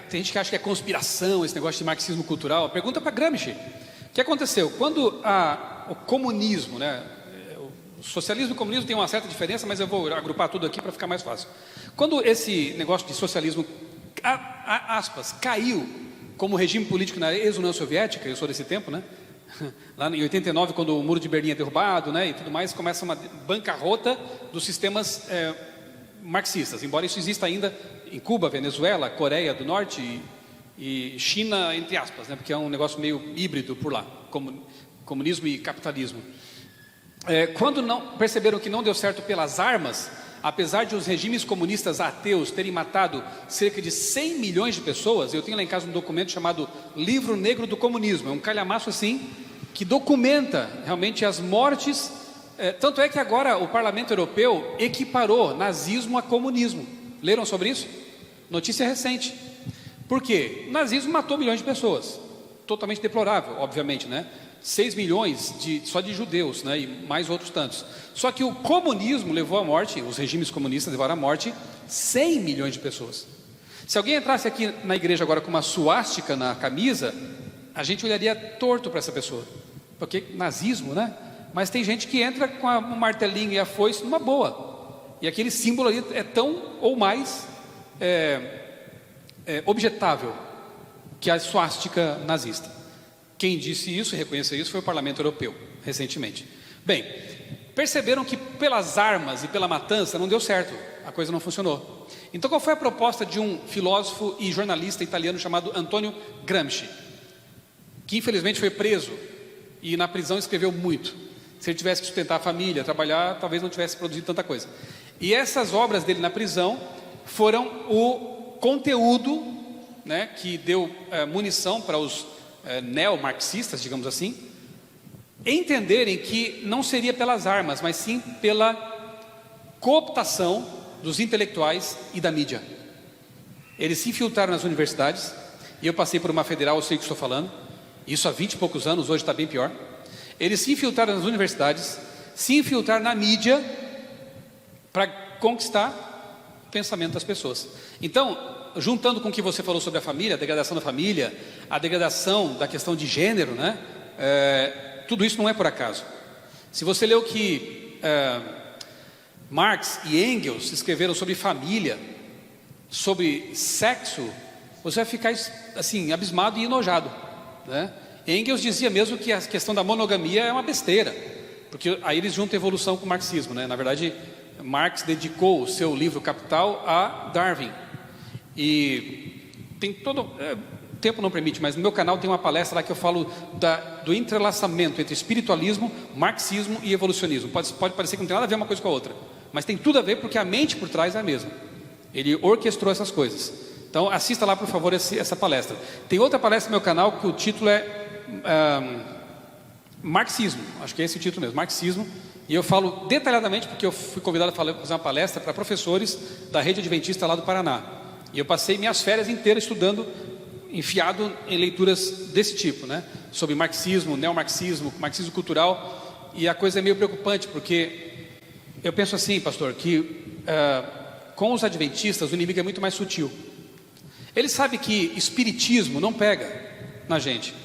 tem gente que acha que é conspiração esse negócio de marxismo cultural. Pergunta para Gramsci. O que aconteceu? Quando o comunismo, né? O socialismo e o comunismo tem uma certa diferença, mas eu vou agrupar tudo aqui para ficar mais fácil. Quando esse negócio de socialismo, aspas, caiu como regime político na ex-União Soviética, eu sou desse tempo, né? Lá em 89, quando o Muro de Berlim é derrubado, né, e tudo mais, começa uma bancarrota dos sistemas marxistas, embora isso exista ainda em Cuba, Venezuela, Coreia do Norte e China, entre aspas, né, porque é um negócio meio híbrido por lá, comunismo e capitalismo. Quando perceberam que não deu certo pelas armas, apesar de os regimes comunistas ateus terem matado cerca de 100 milhões de pessoas, eu tenho lá em casa um documento chamado Livro Negro do Comunismo, é um calhamaço assim, que documenta realmente as mortes, tanto é que agora o Parlamento Europeu equiparou nazismo a comunismo. Leram sobre isso? Notícia recente. Por quê? O nazismo matou milhões de pessoas, totalmente deplorável, obviamente, né? 6 milhões só de judeus, né? E mais outros tantos. Só que o comunismo levou à morte, os regimes comunistas levaram à morte 100 milhões de pessoas. Se alguém entrasse aqui na igreja agora com uma suástica na camisa, a gente olharia torto para essa pessoa, porque nazismo, né? Mas tem gente que entra com o martelinho e a foice numa boa, e aquele símbolo ali é tão ou mais objetável que a suástica nazista. Quem disse isso e reconheceu isso foi o Parlamento Europeu, recentemente. Bem, perceberam que pelas armas e pela matança não deu certo, a coisa não funcionou. Então qual foi a proposta de um filósofo e jornalista italiano chamado Antonio Gramsci, que infelizmente foi preso e na prisão escreveu muito. Se ele tivesse que sustentar a família, trabalhar, talvez não tivesse produzido tanta coisa. E essas obras dele na prisão foram o conteúdo, né, que deu munição para os neomarxistas, digamos assim, entenderem que não seria pelas armas, mas sim pela cooptação dos intelectuais e da mídia. Eles se infiltraram nas universidades, e eu passei por uma federal, eu sei o que estou falando, isso há 20 e poucos anos, hoje está bem pior. Eles se infiltraram nas universidades, se infiltraram na mídia, para conquistar o pensamento das pessoas. Então, juntando com o que você falou sobre a família, a degradação da família, a degradação da questão de gênero, né? Tudo isso não é por acaso. Se você leu que Marx e Engels escreveram sobre família, sobre sexo, você vai ficar assim, abismado e enojado, né? Engels dizia mesmo que a questão da monogamia é uma besteira, porque aí eles juntam evolução com o marxismo, né? Na verdade, Marx dedicou o seu livro Capital a Darwin. E tem todo... o tempo não permite, mas no meu canal tem uma palestra lá que eu falo do entrelaçamento entre espiritualismo, marxismo e evolucionismo. Pode parecer que não tem nada a ver uma coisa com a outra, mas tem tudo a ver porque a mente por trás é a mesma. Ele orquestrou essas coisas. Então assista lá, por favor, essa palestra. Tem outra palestra no meu canal que o título é Marxismo, acho que é esse o título mesmo, Marxismo. E eu falo detalhadamente porque eu fui convidado a fazer uma palestra para professores da rede adventista lá do Paraná. E eu passei minhas férias inteiras estudando, enfiado em leituras desse tipo, né? Sobre marxismo, neomarxismo, marxismo cultural. E a coisa é meio preocupante, porque eu penso assim, pastor, que com os adventistas o inimigo é muito mais sutil. Ele sabe que espiritismo não pega na gente,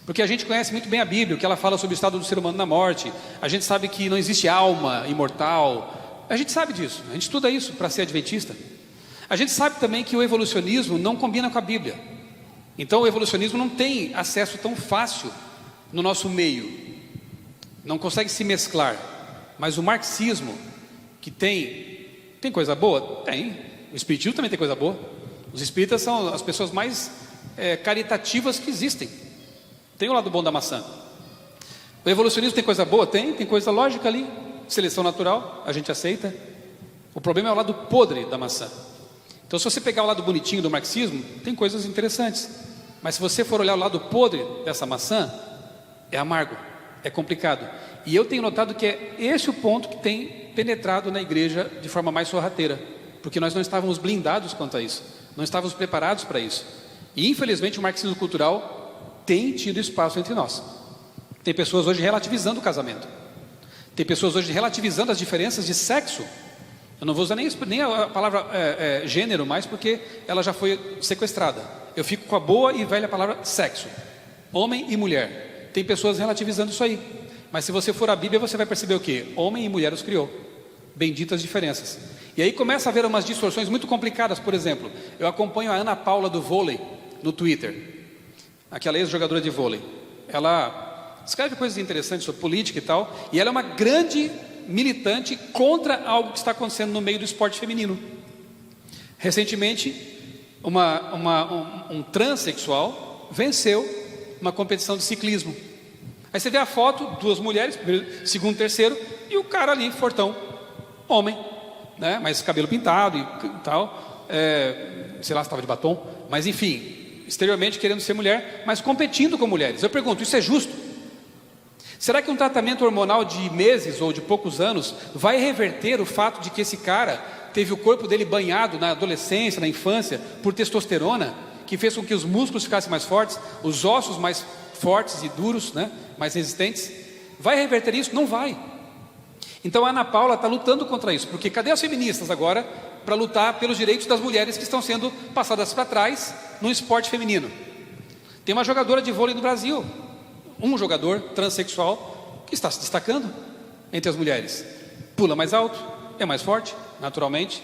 porque a gente conhece muito bem a Bíblia, o que ela fala sobre o estado do ser humano na morte. A gente sabe que não existe alma imortal. A gente sabe disso, a gente estuda isso para ser adventista. A gente sabe também que o evolucionismo não combina com a Bíblia. Então o evolucionismo não tem acesso tão fácil no nosso meio, não consegue se mesclar. Mas o marxismo, que tem coisa boa? Tem. O espiritismo também tem coisa boa. Os espíritas são as pessoas mais caritativas que existem. Tem o lado bom da maçã. O evolucionismo tem coisa boa? Tem coisa lógica ali. Seleção natural, a gente aceita. O problema é o lado podre da maçã. Então, se você pegar o lado bonitinho do marxismo, tem coisas interessantes. Mas se você for olhar o lado podre dessa maçã, é amargo, é complicado. E eu tenho notado que é esse o ponto que tem penetrado na igreja de forma mais sorrateira, porque nós não estávamos blindados quanto a isso, não estávamos preparados para isso. E infelizmente o marxismo cultural tem tido espaço entre nós. Tem pessoas hoje relativizando o casamento, tem pessoas hoje relativizando as diferenças de sexo. Eu não vou usar nem a palavra gênero mais, porque ela já foi sequestrada. Eu fico com a boa e velha palavra sexo, homem e mulher. Tem pessoas relativizando isso aí. Mas se você for à Bíblia, você vai perceber o quê? Homem e mulher os criou. Benditas diferenças. E aí começa a haver umas distorções muito complicadas. Por exemplo, eu acompanho a Ana Paula do vôlei no Twitter, aquela ex-jogadora de vôlei. Ela escreve coisas interessantes sobre política e tal, e ela é uma grande militante contra algo que está acontecendo no meio do esporte feminino. Recentemente, um transexual venceu uma competição de ciclismo. Aí você vê a foto, duas mulheres, primeiro, segundo, terceiro, e o cara ali, fortão, homem, né? Mas cabelo pintado e tal, sei lá se estava de batom, mas enfim, exteriormente querendo ser mulher, mas competindo com mulheres. Eu pergunto, isso é justo? Será que um tratamento hormonal de meses ou de poucos anos vai reverter o fato de que esse cara teve o corpo dele banhado na adolescência, na infância, por testosterona, que fez com que os músculos ficassem mais fortes, os ossos mais fortes e duros, né, mais resistentes? Vai reverter isso? Não vai. Então a Ana Paula está lutando contra isso, porque cadê as feministas agora para lutar pelos direitos das mulheres que estão sendo passadas para trás no esporte feminino? Tem uma jogadora de vôlei no Brasil, um jogador transexual que está se destacando entre as mulheres. Pula mais alto, é mais forte, naturalmente.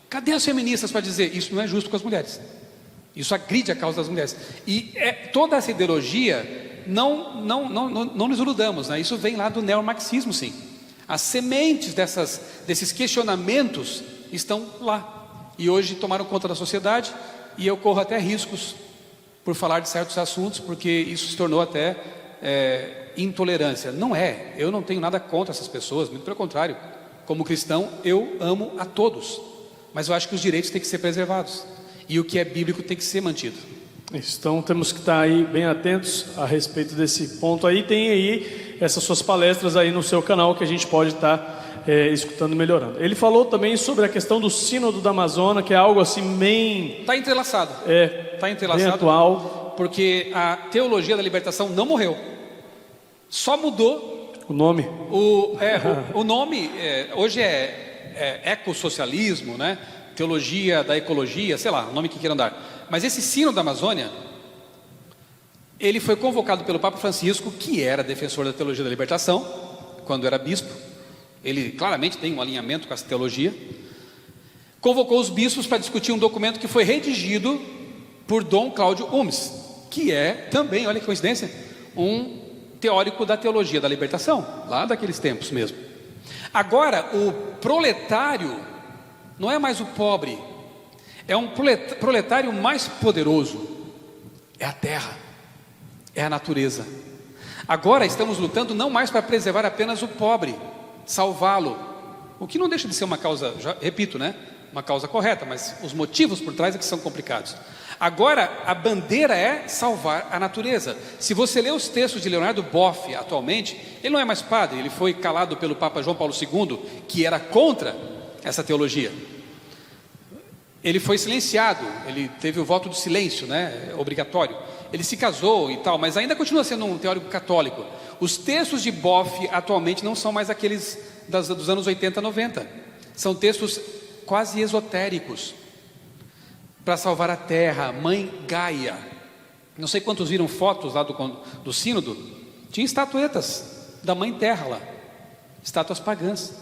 Cadê as feministas para dizer isso não é justo com as mulheres? Isso agride a causa das mulheres. E toda essa ideologia, não nos iludamos, né? Isso vem lá do neomarxismo, sim. As sementes desses questionamentos estão lá. E hoje tomaram conta da sociedade, e eu corro até riscos por falar de certos assuntos, porque isso se tornou até intolerância. Não é, eu não tenho nada contra essas pessoas, muito pelo contrário. Como cristão, eu amo a todos, mas eu acho que os direitos têm que ser preservados, e o que é bíblico tem que ser mantido. Isso, então temos que estar aí bem atentos a respeito desse ponto aí. Tem aí essas suas palestras aí no seu canal que a gente pode estar escutando e melhorando. Ele falou também sobre a questão do sínodo da Amazônia, que é algo assim bem... Está entrelaçado. Está entrelaçado. Bem atual. Porque a teologia da libertação não morreu. Só mudou o nome. O nome hoje é ecossocialismo, né? Teologia da ecologia, sei lá, o nome que queiram dar. Mas esse sínodo da Amazônia, ele foi convocado pelo Papa Francisco, que era defensor da teologia da libertação, quando era bispo. Ele claramente tem um alinhamento com essa teologia. Convocou os bispos para discutir um documento que foi redigido por Dom Cláudio Umes, que é também, olha que coincidência, um teórico da teologia da libertação, lá daqueles tempos mesmo. Agora, o proletário não é mais o pobre, é um proletário mais poderoso, é a terra, é a natureza. Agora estamos lutando não mais para preservar apenas o pobre, salvá-lo, o que não deixa de ser uma causa, já repito, né? Uma causa correta, mas os motivos por trás é que são complicados. Agora, a bandeira é salvar a natureza. Se você lê os textos de Leonardo Boff atualmente, ele não é mais padre, ele foi calado pelo Papa João Paulo II, que era contra essa teologia. Ele foi silenciado, ele teve o voto do silêncio, né, obrigatório. Ele se casou e tal, mas ainda continua sendo um teórico católico. Os textos de Boff atualmente não são mais aqueles dos anos 80, 90. São textos quase esotéricos, para salvar a terra, mãe Gaia. Não sei quantos viram fotos lá do sínodo, tinha estatuetas da mãe terra lá, estátuas pagãs.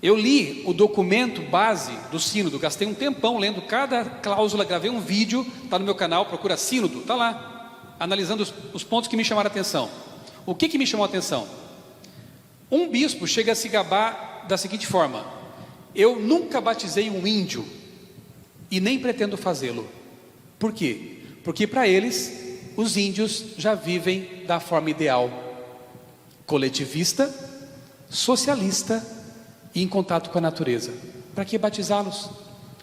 Eu li o documento base do sínodo, gastei um tempão lendo cada cláusula, gravei um vídeo, está no meu canal, procura sínodo, está lá, analisando os pontos que me chamaram a atenção. O que me chamou a atenção? Um bispo chega a se gabar da seguinte forma: eu nunca batizei um índio e nem pretendo fazê-lo. Por quê? Porque para eles, os índios já vivem da forma ideal, coletivista, socialista e em contato com a natureza. Para que batizá-los?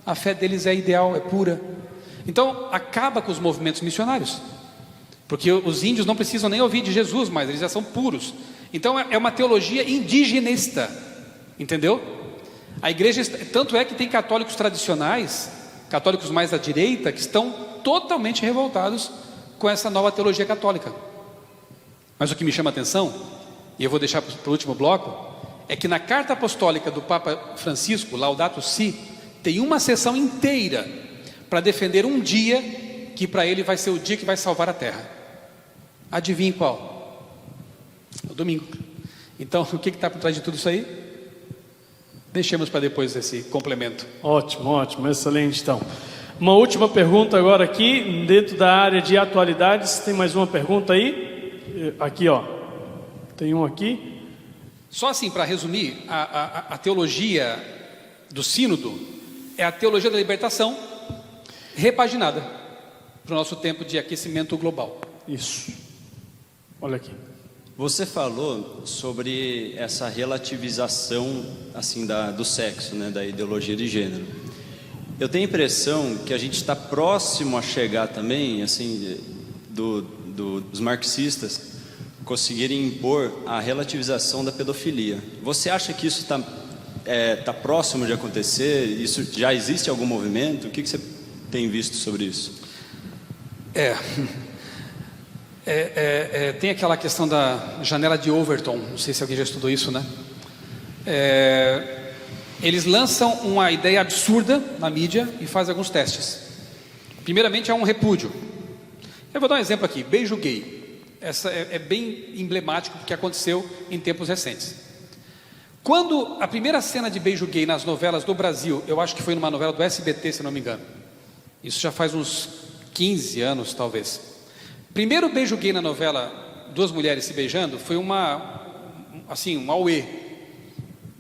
A fé deles é ideal, é pura. Então acaba com os movimentos missionários, porque os índios não precisam nem ouvir de Jesus, mas eles já são puros. Então é uma teologia indigenista, entendeu? A igreja, tanto é que tem católicos tradicionais, católicos mais à direita, que estão totalmente revoltados com essa nova teologia católica. Mas o que me chama a atenção, e eu vou deixar para o último bloco, é que na carta apostólica do Papa Francisco, Laudato Si, tem uma sessão inteira para defender um dia que para ele vai ser o dia que vai salvar a terra. Adivinhe qual? O domingo. Então, o que está por trás de tudo isso aí? Deixemos para depois esse complemento. Ótimo, ótimo, excelente então. Uma última pergunta agora aqui, dentro da área de atualidades. Tem mais uma pergunta aí? Aqui, ó. Tem um aqui. Só assim, para resumir, a teologia do sínodo é a teologia da libertação repaginada para o nosso tempo de aquecimento global. Isso. Olha aqui. Você falou sobre essa relativização assim do sexo, né, da ideologia de gênero. Eu tenho a impressão que a gente está próximo a chegar também, assim, dos marxistas conseguirem impor a relativização da pedofilia. Você acha que isso está próximo de acontecer? Isso já existe algum movimento? O que você tem visto sobre isso? Tem aquela questão da janela de Overton, não sei se alguém já estudou isso, né? Eles lançam uma ideia absurda na mídia e fazem alguns testes. Primeiramente é um repúdio. Eu vou dar um exemplo aqui, beijo gay. Essa é bem emblemático porque aconteceu em tempos recentes. Quando a primeira cena de beijo gay nas novelas do Brasil, eu acho que foi numa novela do SBT, se não me engano, isso já faz uns 15 anos talvez. Primeiro beijo gay na novela, duas mulheres se beijando, foi um auê.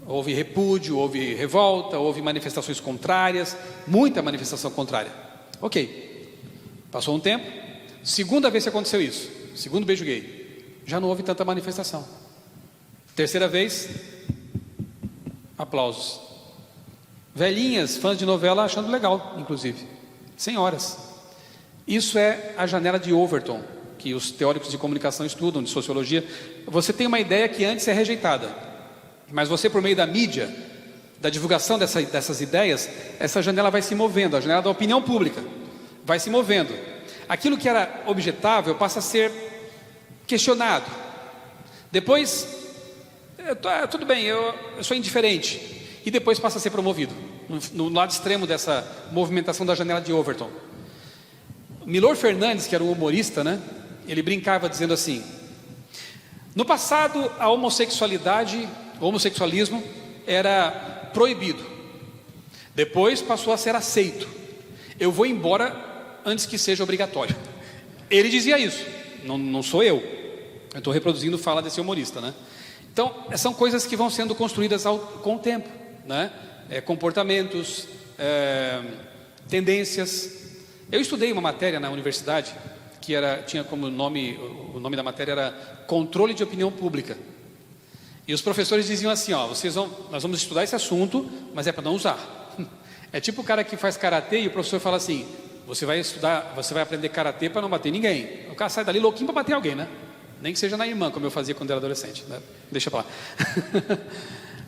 Houve repúdio, houve revolta, houve manifestações contrárias, muita manifestação contrária. Ok, passou um tempo, segunda vez que aconteceu isso, segundo beijo gay, já não houve tanta manifestação. Terceira vez, aplausos. Velhinhas, fãs de novela achando legal, inclusive, senhoras. Isso é a janela de Overton, que os teóricos de comunicação estudam, de sociologia. Você tem uma ideia que antes é rejeitada, mas você, por meio da mídia, da divulgação dessas ideias, essa janela vai se movendo, a janela da opinião pública vai se movendo. Aquilo que era objetável passa a ser questionado. Depois, tudo bem, eu sou indiferente. e depois passa a ser promovido, no lado extremo dessa movimentação da janela de Overton. Milor Fernandes, que era um humorista, né? Ele brincava dizendo assim: no passado a homossexualidade, o homossexualismo era proibido, depois passou a ser aceito, eu vou embora antes que seja obrigatório. Ele dizia isso, não sou eu estou reproduzindo fala desse humorista, né? Então, são coisas que vão sendo construídas com o tempo, né? Comportamentos, tendências. Eu estudei uma matéria na universidade que tinha como nome, o nome da matéria era Controle de Opinião Pública. E os professores diziam assim, ó, nós vamos estudar esse assunto, mas é para não usar. É tipo o cara que faz karatê e o professor fala assim: você vai aprender karatê para não bater ninguém. O cara sai dali louquinho para bater alguém, né? Nem que seja na irmã, como eu fazia quando era adolescente, né? Deixa pra lá.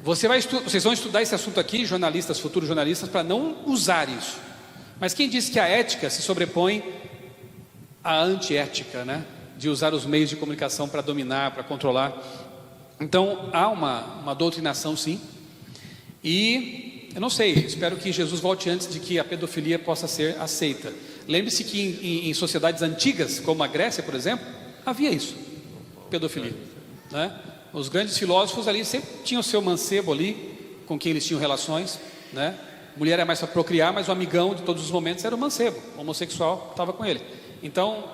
Vocês vão estudar esse assunto aqui, jornalistas, futuros jornalistas, para não usar isso. Mas quem disse que a ética se sobrepõe à antiética, né? De usar os meios de comunicação para dominar, para controlar. Então, há uma doutrinação, sim. E eu não sei, espero que Jesus volte antes de que a pedofilia possa ser aceita. Lembre-se que em sociedades antigas, como a Grécia, por exemplo, havia isso, pedofilia, né? Os grandes filósofos ali sempre tinham o seu mancebo ali, com quem eles tinham relações, né? Mulher é mais para procriar, mas o amigão de todos os momentos era o mancebo, o homossexual estava com ele. Então,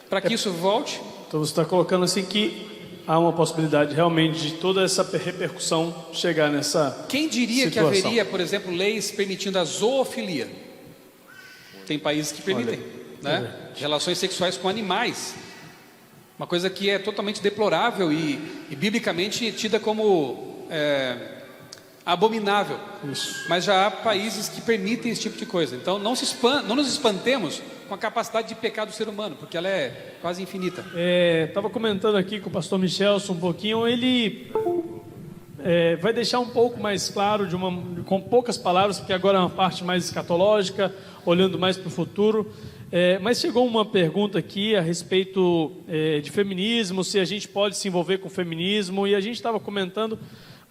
para que isso volte... Então você está colocando assim que há uma possibilidade realmente de toda essa repercussão chegar nessa Quem diria situação. que haveria, por exemplo, leis permitindo a zoofilia? Tem países que permitem, né? Relações sexuais com animais. Uma coisa que é totalmente deplorável e biblicamente tida como abominável. Isso. Mas já há países que permitem esse tipo de coisa. Então não nos espantemos com a capacidade de pecar do ser humano, porque ela é quase infinita. Estava comentando aqui com o pastor Michelson um pouquinho, ele vai deixar um pouco mais claro, com poucas palavras, porque agora é uma parte mais escatológica, olhando mais para o futuro. Mas chegou uma pergunta aqui a respeito de feminismo, se a gente pode se envolver com o feminismo, e a gente estava comentando,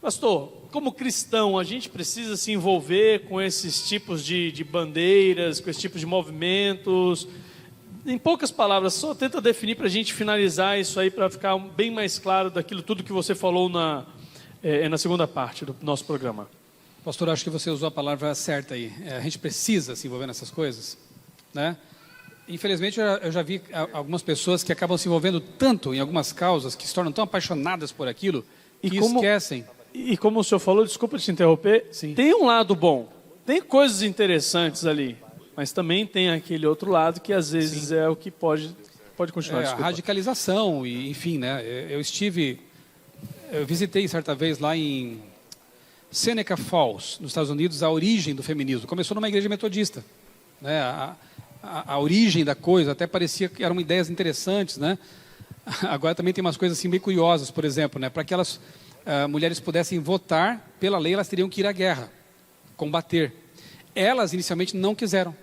pastor, como cristão, a gente precisa se envolver com esses tipos de bandeiras, com esses tipos de movimentos. Em poucas palavras, só tenta definir para a gente finalizar isso aí, para ficar bem mais claro daquilo tudo que você falou na segunda parte do nosso programa. Pastor, acho que você usou a palavra certa aí. A gente precisa se envolver nessas coisas, né? Infelizmente, eu já vi algumas pessoas que acabam se envolvendo tanto em algumas causas, que se tornam tão apaixonadas por aquilo, que esquecem. E como o senhor falou, desculpa te interromper, Sim. Tem um lado bom, tem coisas interessantes ali, mas também tem aquele outro lado que às vezes é o que pode continuar. A radicalização, e enfim, né? Eu visitei certa vez lá em Seneca Falls, nos Estados Unidos, a origem do feminismo. Começou numa igreja metodista, né? A origem da coisa até parecia que eram ideias interessantes, né? Agora também tem umas coisas assim bem curiosas, por exemplo, né? Para que elas mulheres pudessem votar pela lei, elas teriam que ir à guerra, combater. Elas inicialmente não quiseram,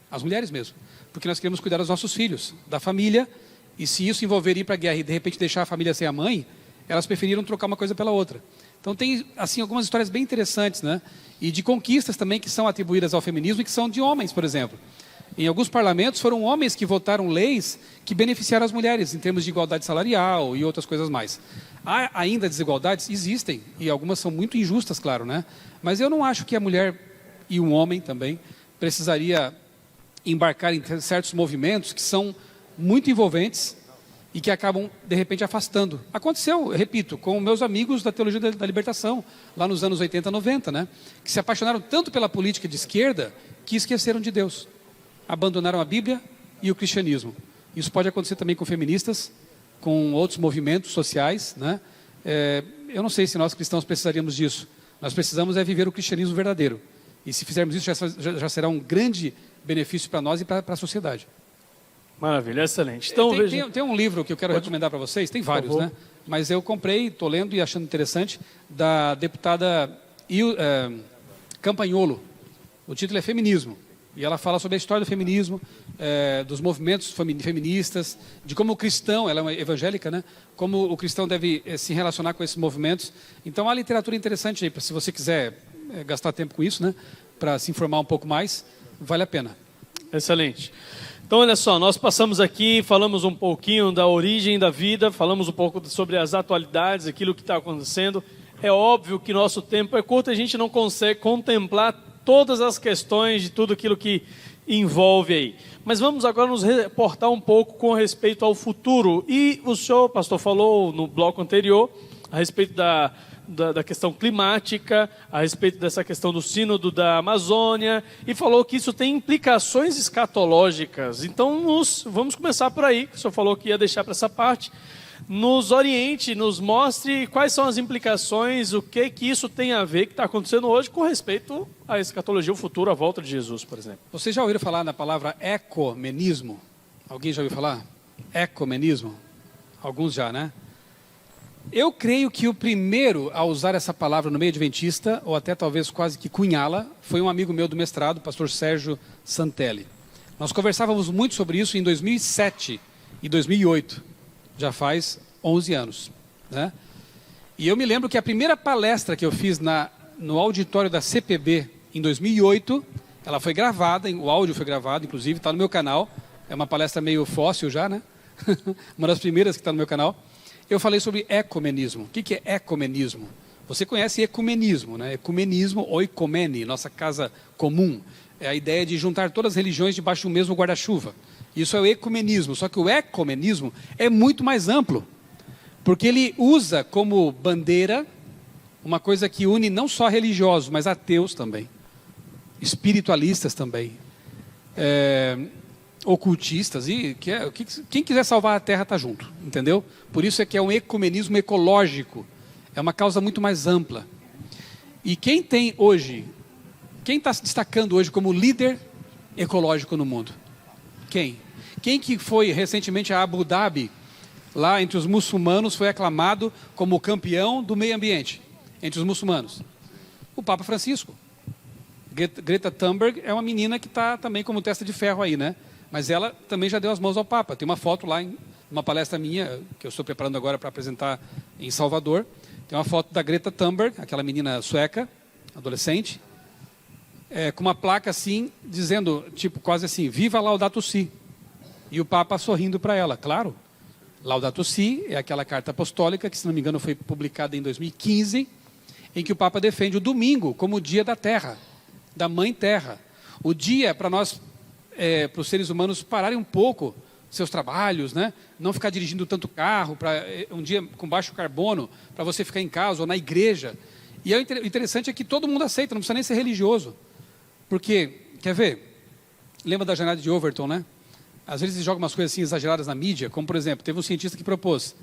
as mulheres mesmo, porque nós queremos cuidar dos nossos filhos, da família, e se isso envolver ir para a guerra e de repente deixar a família sem a mãe, elas preferiram trocar uma coisa pela outra. Então tem assim algumas histórias bem interessantes, né? E de conquistas também que são atribuídas ao feminismo e que são de homens, por exemplo. Em alguns parlamentos foram homens que votaram leis que beneficiaram as mulheres em termos de igualdade salarial e outras coisas mais. Há ainda desigualdades? Existem, e algumas são muito injustas, claro, né? Mas eu não acho que a mulher e um homem também precisaria embarcar em certos movimentos que são muito envolventes e que acabam, de repente, afastando. Aconteceu, eu repito, com meus amigos da Teologia da Libertação, lá nos anos 80, 90, né? Que se apaixonaram tanto pela política de esquerda que esqueceram de Deus. Abandonaram a Bíblia e o cristianismo. Isso pode acontecer também com feministas, com outros movimentos sociais, né? Eu não sei se nós cristãos precisaríamos disso. Nós precisamos viver o cristianismo verdadeiro. E se fizermos isso, já será um grande benefício para nós e para a sociedade. Maravilha, excelente. Então, tem um livro que eu quero recomendar para vocês, tem vários, né? Mas eu comprei, estou lendo e achando interessante, da deputada Campagnolo. O título é Feminismo. E ela fala sobre a história do feminismo, dos movimentos feministas, de como o cristão, ela é uma evangélica, né? Como o cristão deve se relacionar com esses movimentos. Então há literatura interessante aí, se você quiser gastar tempo com isso, né? Para se informar um pouco mais, vale a pena. Excelente. Então, olha só, nós passamos aqui, falamos um pouquinho da origem da vida, falamos um pouco sobre as atualidades, aquilo que está acontecendo. É óbvio que nosso tempo é curto, a gente não consegue contemplar todas as questões de tudo aquilo que envolve aí. Mas vamos agora nos reportar um pouco com respeito ao futuro. E o senhor, pastor, falou no bloco anterior a respeito da questão climática, a respeito dessa questão do sínodo da Amazônia, e falou que isso tem implicações escatológicas. Então, vamos começar por aí, que o senhor falou que ia deixar para essa parte. Nos oriente, nos mostre quais são as implicações, o que isso tem a ver, que está acontecendo hoje, com respeito à escatologia, o futuro, a volta de Jesus, por exemplo. Vocês já ouviram falar na palavra ecumenismo? Alguém já ouviu falar? Ecumenismo? Alguns já, né? Eu creio que o primeiro a usar essa palavra no meio adventista, ou até talvez quase que cunhá-la, foi um amigo meu do mestrado, o pastor Sérgio Santelli. Nós conversávamos muito sobre isso em 2007 e 2008, já faz 11 anos. Né? E eu me lembro que a primeira palestra que eu fiz no auditório da CPB em 2008, ela foi gravada, o áudio foi gravado, inclusive, está no meu canal, é uma palestra meio fóssil já, né? Uma das primeiras que está no meu canal. Eu falei sobre ecumenismo. O que é ecumenismo? Você conhece ecumenismo, né? Ecumenismo ou ecumene, nossa casa comum. É a ideia de juntar todas as religiões debaixo do mesmo guarda-chuva. Isso é o ecumenismo. Só que o ecumenismo é muito mais amplo. Porque ele usa como bandeira uma coisa que une não só religiosos, mas ateus também. Espiritualistas também. Ocultistas, e quem quiser salvar a Terra está junto, entendeu? Por isso é que é um ecumenismo ecológico, é uma causa muito mais ampla. E quem está se destacando hoje como líder ecológico no mundo? Quem? Quem que foi recentemente a Abu Dhabi, lá entre os muçulmanos, foi aclamado como o campeão do meio ambiente, entre os muçulmanos? O Papa Francisco. Greta Thunberg é uma menina que está também como testa de ferro aí, né? Mas ela também já deu as mãos ao Papa. Tem uma foto lá, uma palestra minha, que eu estou preparando agora para apresentar em Salvador. Tem uma foto da Greta Thunberg, aquela menina sueca, adolescente, com uma placa assim, dizendo, tipo, quase assim, Viva Laudato Si. E o Papa sorrindo para ela, claro. Laudato Si é aquela carta apostólica, que se não me engano foi publicada em 2015, em que o Papa defende o domingo como o dia da Terra, da Mãe Terra. O dia para nós... para os seres humanos pararem um pouco seus trabalhos, né? Não ficar dirigindo tanto carro, para um dia com baixo carbono, para você ficar em casa ou na igreja. E o interessante é que todo mundo aceita, não precisa nem ser religioso. Porque, quer ver? Lembra da jornada de Overton, né? Às vezes joga umas coisas assim exageradas na mídia, como por exemplo, teve um cientista que propôs,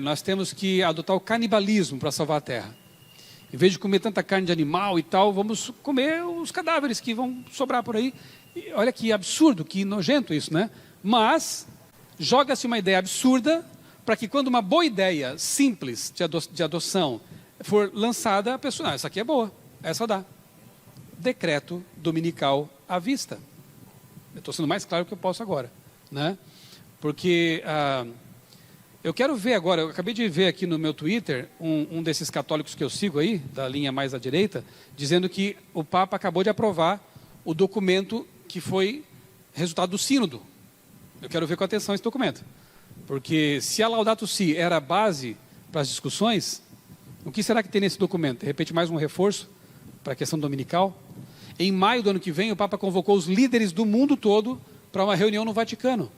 nós temos que adotar o canibalismo para salvar a Terra. Em vez de comer tanta carne de animal e tal, vamos comer os cadáveres que vão sobrar por aí. E olha que absurdo, que nojento isso, né? Mas joga-se uma ideia absurda para que quando uma boa ideia simples de adoção for lançada, a pessoa, essa aqui é boa, essa dá. Decreto dominical à vista. Eu estou sendo mais claro que eu posso agora, né? Porque eu quero ver agora, eu acabei de ver aqui no meu Twitter, um desses católicos que eu sigo aí, da linha mais à direita, dizendo que o Papa acabou de aprovar o documento que foi resultado do sínodo. Eu quero ver com atenção esse documento. Porque se a Laudato Si era a base para as discussões, o que será que tem nesse documento? De repente mais um reforço para a questão dominical? Em maio do ano que vem, o Papa convocou os líderes do mundo todo para uma reunião no Vaticano.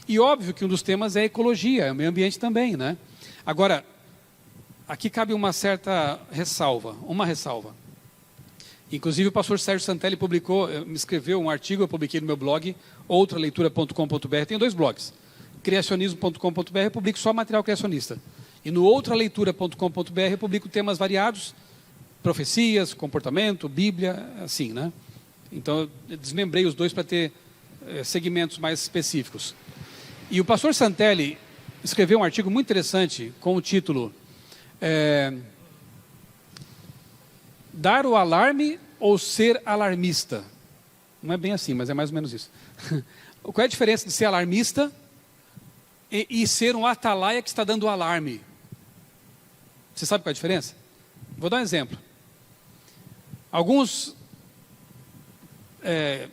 E óbvio que um dos temas é ecologia, é o meio ambiente também, né? Agora, aqui cabe uma certa ressalva, Inclusive o pastor Sérgio Santelli me escreveu um artigo, eu publiquei no meu blog, outraleitura.com.br, tem 2 blogs, criacionismo.com.br, eu publico só material criacionista. E no outraleitura.com.br eu publico temas variados, profecias, comportamento, Bíblia, assim, né? Então eu desmembrei os 2 para ter segmentos mais específicos. E o pastor Santelli escreveu um artigo muito interessante com o título Dar o alarme ou ser alarmista? Não é bem assim, mas é mais ou menos isso. Qual é a diferença de ser alarmista e ser um atalaia que está dando o alarme? Você sabe qual é a diferença? Vou dar um exemplo. Alguns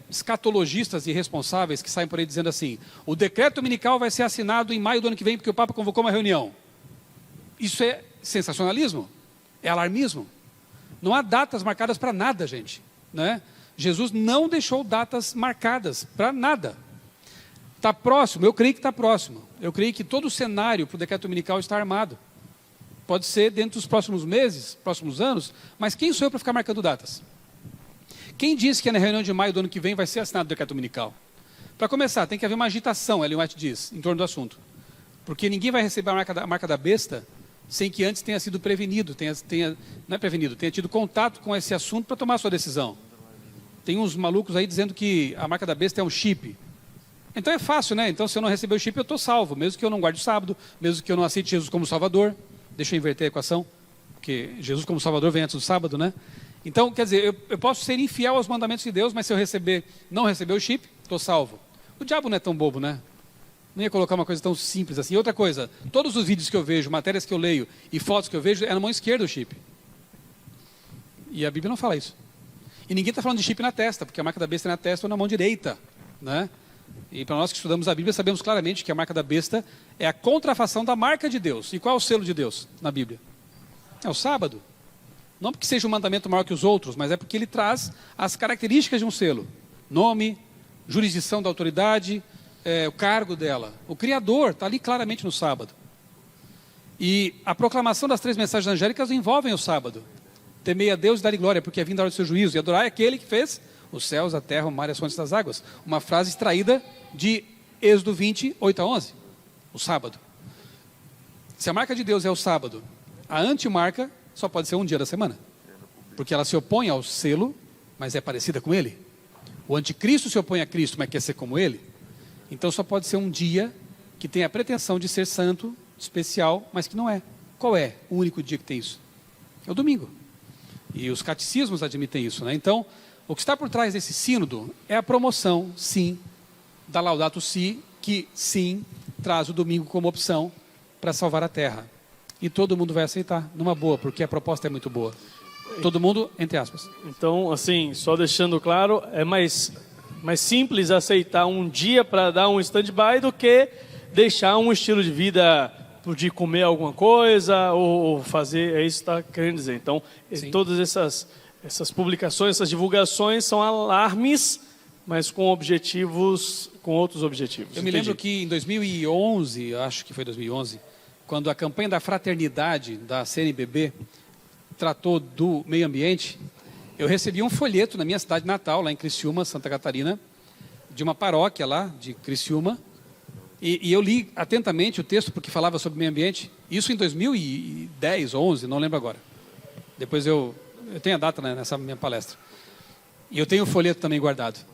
escatologistas irresponsáveis que saem por aí dizendo assim: o decreto dominical vai ser assinado em maio do ano que vem porque o Papa convocou uma reunião. Isso é sensacionalismo, é alarmismo. Não há datas marcadas para nada, gente, né? Jesus não deixou datas marcadas para nada. Está próximo, eu creio que está próximo. Eu creio que todo o cenário para o decreto dominical está armado. Pode ser dentro dos próximos meses, próximos anos, mas quem sou eu para ficar marcando datas? Quem disse que na reunião de maio do ano que vem vai ser assinado o decreto dominical? Para começar, tem que haver uma agitação, Ellen White diz, em torno do assunto. Porque ninguém vai receber a marca da besta sem que antes tenha sido prevenido, não é prevenido, tenha tido contato com esse assunto para tomar a sua decisão. Tem uns malucos aí dizendo que a marca da besta é um chip. Então é fácil, né? Então se eu não receber o chip, eu estou salvo, mesmo que eu não guarde o sábado, mesmo que eu não aceite Jesus como Salvador. Deixa eu inverter a equação, porque Jesus como Salvador vem antes do sábado, né? Então, quer dizer, eu posso ser infiel aos mandamentos de Deus, mas se eu não receber o chip, estou salvo. O diabo não é tão bobo, né? Não ia colocar uma coisa tão simples assim. E outra coisa, todos os vídeos que eu vejo, matérias que eu leio e fotos que eu vejo, é na mão esquerda o chip. E a Bíblia não fala isso. E ninguém está falando de chip na testa, porque a marca da besta é na testa ou na mão direita, né? E para nós que estudamos a Bíblia, sabemos claramente que a marca da besta é a contrafação da marca de Deus. E qual é o selo de Deus na Bíblia? É o sábado. Não porque seja um mandamento maior que os outros, mas é porque ele traz as características de um selo. Nome, jurisdição da autoridade, o cargo dela. O Criador está ali claramente no sábado. E a proclamação das 3 mensagens angélicas envolvem o sábado. Temei a Deus e dar-lhe glória, porque é vindo a hora do seu juízo. E adorai aquele que fez os céus, a terra, o mar e as fontes das águas. Uma frase extraída de Êxodo 20, 8 a 11. O sábado. Se a marca de Deus é o sábado, a antimarca só pode ser um dia da semana. Porque ela se opõe ao selo, mas é parecida com ele. O anticristo se opõe a Cristo, mas quer ser como ele. Então só pode ser um dia que tem a pretensão de ser santo, especial, mas que não é. Qual é o único dia que tem isso? É o domingo. E os catecismos admitem isso, né? Então, o que está por trás desse sínodo é a promoção, sim, da Laudato Si, que, sim, traz o domingo como opção para salvar a terra. E todo mundo vai aceitar, numa boa, porque a proposta é muito boa. Todo mundo, entre aspas. Então, assim, só deixando claro, é mais simples aceitar um dia para dar um stand-by do que deixar um estilo de vida de comer alguma coisa ou fazer, é isso que está querendo dizer. Então, todas essas publicações, essas divulgações são alarmes, mas com outros objetivos. Eu me lembro que em 2011, acho que foi 2011, quando a campanha da fraternidade da CNBB tratou do meio ambiente, eu recebi um folheto na minha cidade natal, lá em Criciúma, Santa Catarina, de uma paróquia lá de Criciúma, e eu li atentamente o texto porque falava sobre meio ambiente, isso em 2010, 11, não lembro agora. Depois eu tenho a data, né, nessa minha palestra. E eu tenho o folheto também guardado.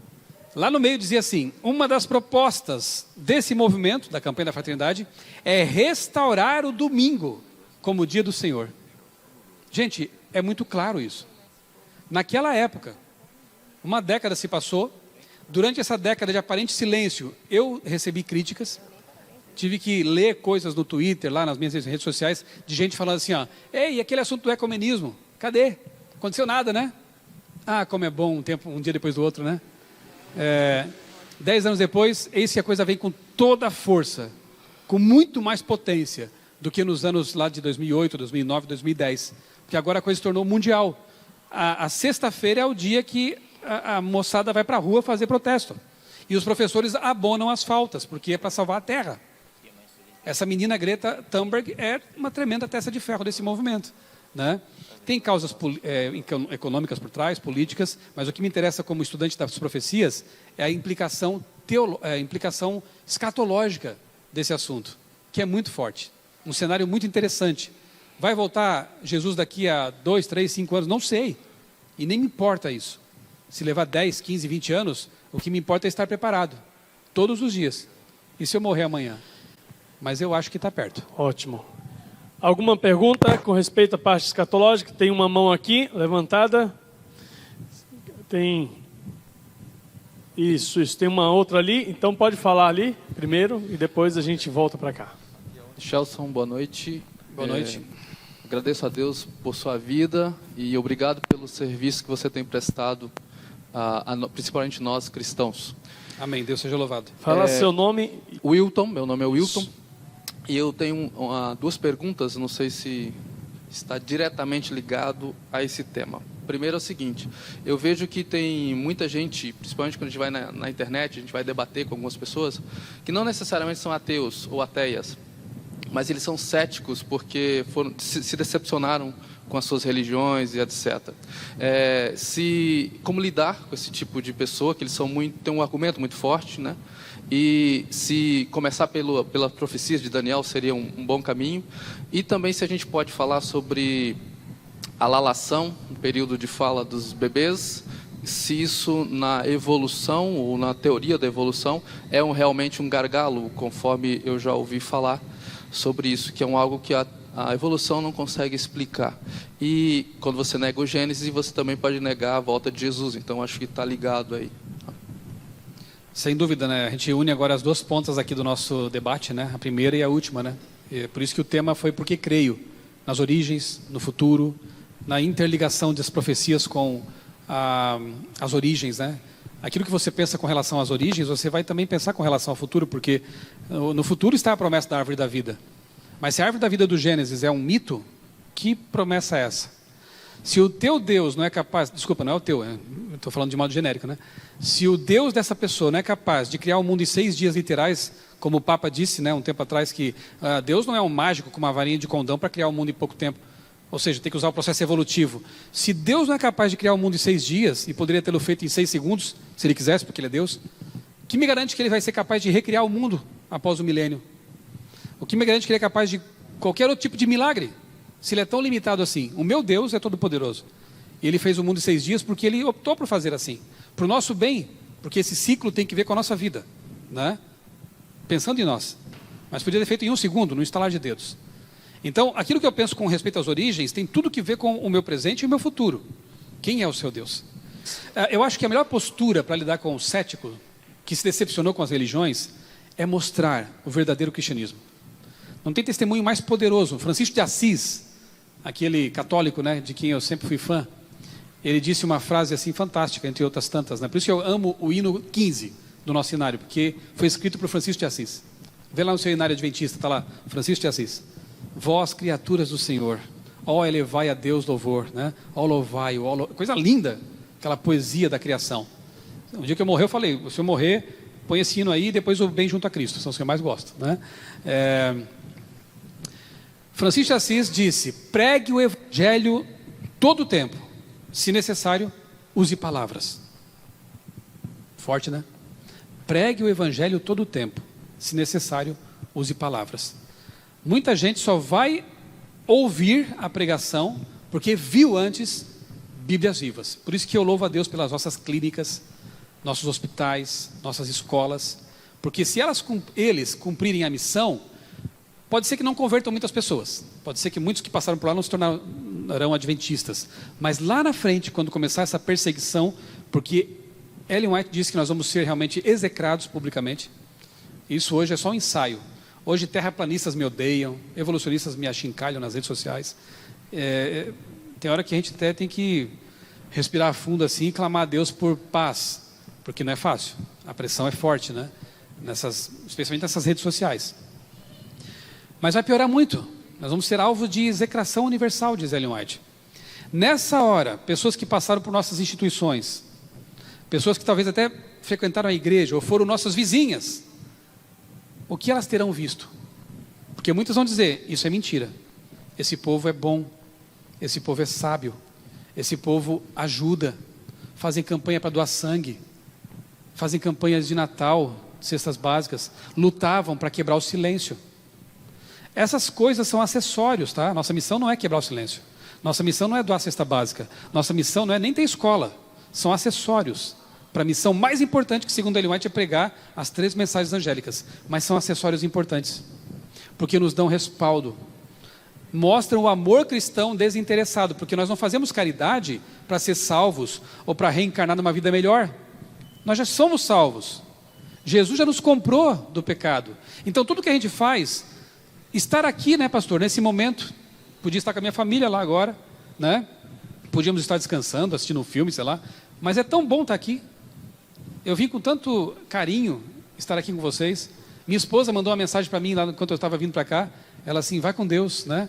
Lá no meio dizia assim: uma das propostas desse movimento, da campanha da fraternidade, é restaurar o domingo como o dia do Senhor. Gente, é muito claro isso. Naquela época, uma década se passou, durante essa década de aparente silêncio, eu recebi críticas, tive que ler coisas no Twitter, lá nas minhas redes sociais, de gente falando assim, ó, ei, aquele assunto do ecumenismo, cadê? Aconteceu nada, né? Ah, como é bom um dia depois do outro, né? 10 anos depois, eis que a coisa vem com toda a força, com muito mais potência do que nos anos lá de 2008, 2009, 2010, porque agora a coisa se tornou mundial. A sexta-feira é o dia que a moçada vai para a rua fazer protesto. E os professores abonam as faltas, porque é para salvar a terra. Essa menina Greta Thunberg é uma tremenda testa de ferro desse movimento, né? Tem causas econômicas por trás, políticas, mas o que me interessa como estudante das profecias é a implicação escatológica desse assunto, que é muito forte. Um cenário muito interessante. Vai voltar Jesus daqui a 2, 3, 5 anos? Não sei. E nem me importa isso. Se levar 10, 15, 20 anos, o que me importa é estar preparado. Todos os dias. E se eu morrer amanhã? Mas eu acho que está perto. Ótimo. Alguma pergunta com respeito à parte escatológica? Tem uma mão aqui, levantada. Tem... Isso. Tem uma outra ali. Então pode falar ali primeiro e depois a gente volta para cá. Shelson, boa noite. Boa noite. Agradeço a Deus por sua vida e obrigado pelo pelo serviço que você tem prestado, principalmente nós cristãos. Amém. Deus seja louvado. Fala seu nome. Wilton, meu nome é Wilton. E eu tenho duas perguntas, não sei se está diretamente ligado a esse tema. Primeiro é o seguinte, eu vejo que tem muita gente, principalmente quando a gente vai na internet, a gente vai debater com algumas pessoas, que não necessariamente são ateus ou ateias, mas eles são céticos porque se decepcionaram com as suas religiões e etc. Como lidar com esse tipo de pessoa, que eles têm um argumento muito forte, né? E se começar pela profecia de Daniel seria um bom caminho. E também se a gente pode falar sobre a lalação, um período de fala dos bebês, se isso na evolução ou na teoria da evolução é realmente um gargalo, conforme eu já ouvi falar sobre isso, que é algo que a evolução não consegue explicar. E quando você nega o Gênesis, você também pode negar a volta de Jesus, então acho que está ligado aí. Sem dúvida, né? A gente une agora as duas pontas aqui do nosso debate, né? A primeira e a última, né? E por isso que o tema foi porque creio nas origens, no futuro, na interligação das profecias com as origens, né? Aquilo que você pensa com relação às origens, você vai também pensar com relação ao futuro, porque no futuro está a promessa da árvore da vida. Mas se a árvore da vida do Gênesis é um mito, que promessa é essa? Se o teu Deus não é capaz... Desculpa, não é o teu, eu estou falando de modo genérico, né? Se o Deus dessa pessoa não é capaz de criar o mundo em 6 dias literais, como o Papa disse, né, um tempo atrás, que Deus não é um mágico com uma varinha de condão para criar o mundo em pouco tempo. Ou seja, tem que usar o processo evolutivo. Se Deus não é capaz de criar o mundo em 6 dias, e poderia tê-lo feito em 6 segundos, se Ele quisesse, porque Ele é Deus, o que me garante que Ele vai ser capaz de recriar o mundo após o milênio? O que me garante que Ele é capaz de qualquer outro tipo de milagre? Se Ele é tão limitado assim. O meu Deus é todo poderoso. E Ele fez o mundo em 6 dias porque Ele optou por fazer assim. Para o nosso bem, porque esse ciclo tem que ver com a nossa vida, né? Pensando em nós. Mas podia ter feito em 1 segundo, no estalar de dedos. Então, aquilo que eu penso com respeito às origens tem tudo que ver com o meu presente e o meu futuro. Quem é o seu Deus? Eu acho que a melhor postura para lidar com o cético que se decepcionou com as religiões é mostrar o verdadeiro cristianismo. Não tem testemunho mais poderoso. Francisco de Assis, aquele católico, né, de quem eu sempre fui fã, ele disse uma frase assim fantástica, entre outras tantas, né? Por isso que eu amo o hino 15 do nosso cenário, porque foi escrito por Francisco de Assis. Vê lá no seu cenário adventista, está lá, Francisco de Assis. Vós, criaturas do Senhor, ó elevai a Deus louvor, né? Ó louvai, coisa linda, aquela poesia da criação. Um dia que eu morrer, eu falei, se eu morrer, põe esse hino aí e depois o bem junto a Cristo, são os que eu mais gosto, né? Francisco de Assis disse, pregue o evangelho todo o tempo, se necessário, use palavras. Forte, né? Pregue o evangelho todo o tempo, se necessário, use palavras. Muita gente só vai ouvir a pregação porque viu antes Bíblias vivas. Por isso que eu louvo a Deus pelas nossas clínicas, nossos hospitais, nossas escolas, porque se eles cumprirem a missão, pode ser que não convertam muitas pessoas, pode ser que muitos que passaram por lá não se tornarão adventistas, mas lá na frente, quando começar essa perseguição, porque Ellen White disse que nós vamos ser realmente execrados publicamente, isso hoje é só um ensaio. Hoje terraplanistas me odeiam, evolucionistas me achincalham nas redes sociais. Tem hora que a gente até tem que respirar fundo assim e clamar a Deus por paz, porque não é fácil, a pressão é forte, né? Especialmente nessas redes sociais. Mas vai piorar muito, nós vamos ser alvo de execração universal, diz Ellen White. Nessa hora, pessoas que passaram por nossas instituições, pessoas que talvez até frequentaram a igreja ou foram nossas vizinhas, o que elas terão visto? Porque muitas vão dizer, isso é mentira, esse povo é bom, esse povo é sábio, esse povo ajuda, fazem campanha para doar sangue, fazem campanhas de Natal, cestas básicas, lutavam para quebrar o silêncio. Essas coisas são acessórios, tá? Nossa missão não é quebrar o silêncio, nossa missão não é doar cesta básica, nossa missão não é nem ter escola, são acessórios para a missão mais importante, que segundo Ellen White é pregar as 3 mensagens angélicas, mas são acessórios importantes, porque nos dão respaldo, mostram o amor cristão desinteressado, porque nós não fazemos caridade para ser salvos, ou para reencarnar numa vida melhor, nós já somos salvos, Jesus já nos comprou do pecado, então tudo que a gente faz, estar aqui, né pastor, nesse momento, podia estar com a minha família lá agora, né? podíamos estar descansando, assistindo um filme, sei lá, mas é tão bom estar aqui. Eu vim com tanto carinho estar aqui com vocês. Minha esposa mandou uma mensagem para mim lá enquanto eu estava vindo para cá. Ela assim, vai com Deus, né?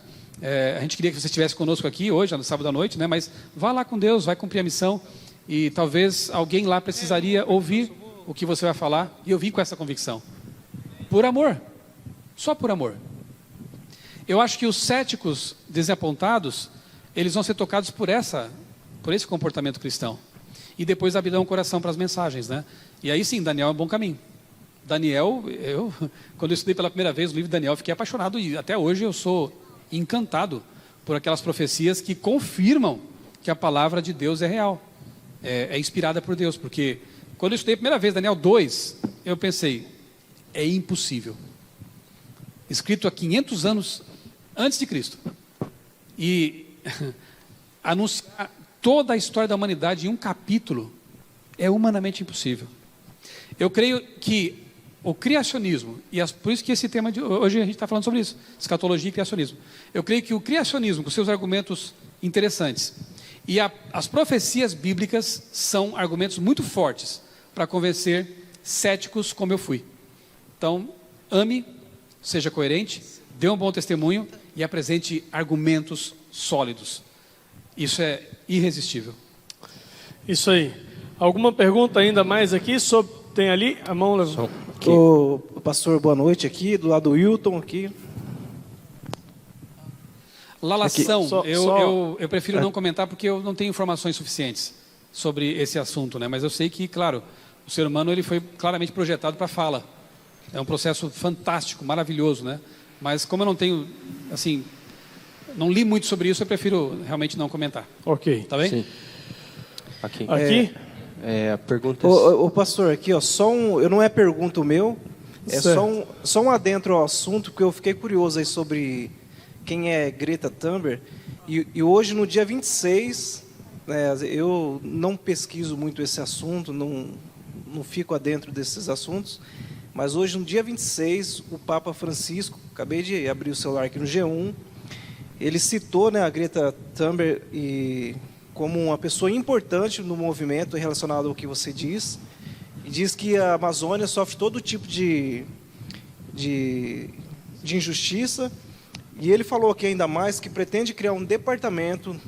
A gente queria que você estivesse conosco aqui hoje, no sábado à noite, né? Mas vá lá com Deus, vai cumprir a missão. E talvez alguém lá precisaria ouvir o que você vai falar. E eu vim com essa convicção. Por amor. Só por amor. Eu acho que os céticos desapontados, eles vão ser tocados por esse comportamento cristão. E depois abrirão o coração para as mensagens, né? E aí sim, Daniel é um bom caminho. Daniel, quando eu estudei pela primeira vez o livro de Daniel, eu fiquei apaixonado e até hoje eu sou encantado por aquelas profecias que confirmam que a palavra de Deus é real, é inspirada por Deus, porque quando eu estudei a primeira vez Daniel 2, eu pensei, é impossível. Escrito há 500 anos antes de Cristo. E anunciar toda a história da humanidade em um capítulo é humanamente impossível. Eu creio que o criacionismo, por isso que esse tema de hoje a gente está falando sobre isso, escatologia e criacionismo. Eu creio que o criacionismo, com seus argumentos interessantes, e as profecias bíblicas são argumentos muito fortes para convencer céticos como eu fui. Então, ame, seja coerente, dê um bom testemunho e apresente argumentos sólidos. Isso é irresistível. Isso aí. Alguma pergunta ainda mais aqui? Tem ali a mão levantada. Ô, pastor, boa noite aqui, do lado do Wilton aqui. Lalação, eu prefiro não comentar porque eu não tenho informações suficientes sobre esse assunto, né? Mas eu sei que, claro, o ser humano ele foi claramente projetado para a fala. É um processo fantástico, maravilhoso, né? Mas como eu não tenho, assim, não li muito sobre isso, eu prefiro realmente não comentar. Ok. Tá bem? Sim. Aqui. Aqui? A pergunta Ô, pastor, aqui, ó, eu não é pergunta o meu, é Certo. só um adentro ao assunto, porque eu fiquei curioso aí sobre quem é Greta Thunberg, e hoje, no dia 26, né, eu não pesquiso muito esse assunto, não fico adentro desses assuntos, mas hoje, no dia 26, o Papa Francisco, acabei de abrir o celular aqui no G1, ele citou, né, a Greta Thunberg como uma pessoa importante no movimento relacionado ao que você diz, e diz que a Amazônia sofre todo tipo de injustiça, e ele falou aqui ainda mais que pretende criar um departamento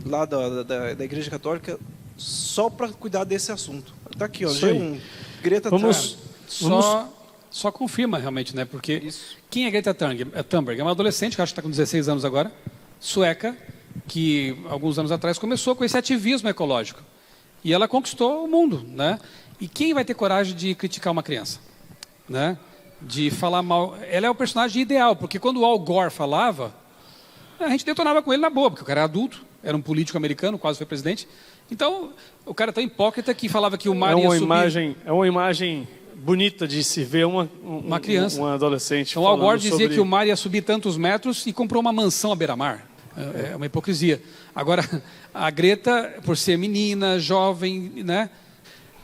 lá da Igreja Católica só para cuidar desse assunto. Está aqui, ó, G1, Greta Thunberg. Só confirma realmente, né? Porque quem é Greta Thunberg? É uma adolescente, que acho que está com 16 anos agora, sueca, que alguns anos atrás começou com esse ativismo ecológico. E ela conquistou o mundo, né? E quem vai ter coragem de criticar uma criança? Né? De falar mal. Ela é o personagem ideal, porque quando o Al Gore falava, a gente detonava com ele na boa, porque o cara era adulto, era um político americano, quase foi presidente. Então, o cara é tão hipócrita que falava que o mar ia subir. É uma imagem bonita de se ver uma criança. Uma adolescente. Então, o Al Gore dizia sobre... que o mar ia subir tantos metros e comprou uma mansão à beira-mar. É uma hipocrisia. Agora, a Greta, por ser menina, jovem, né?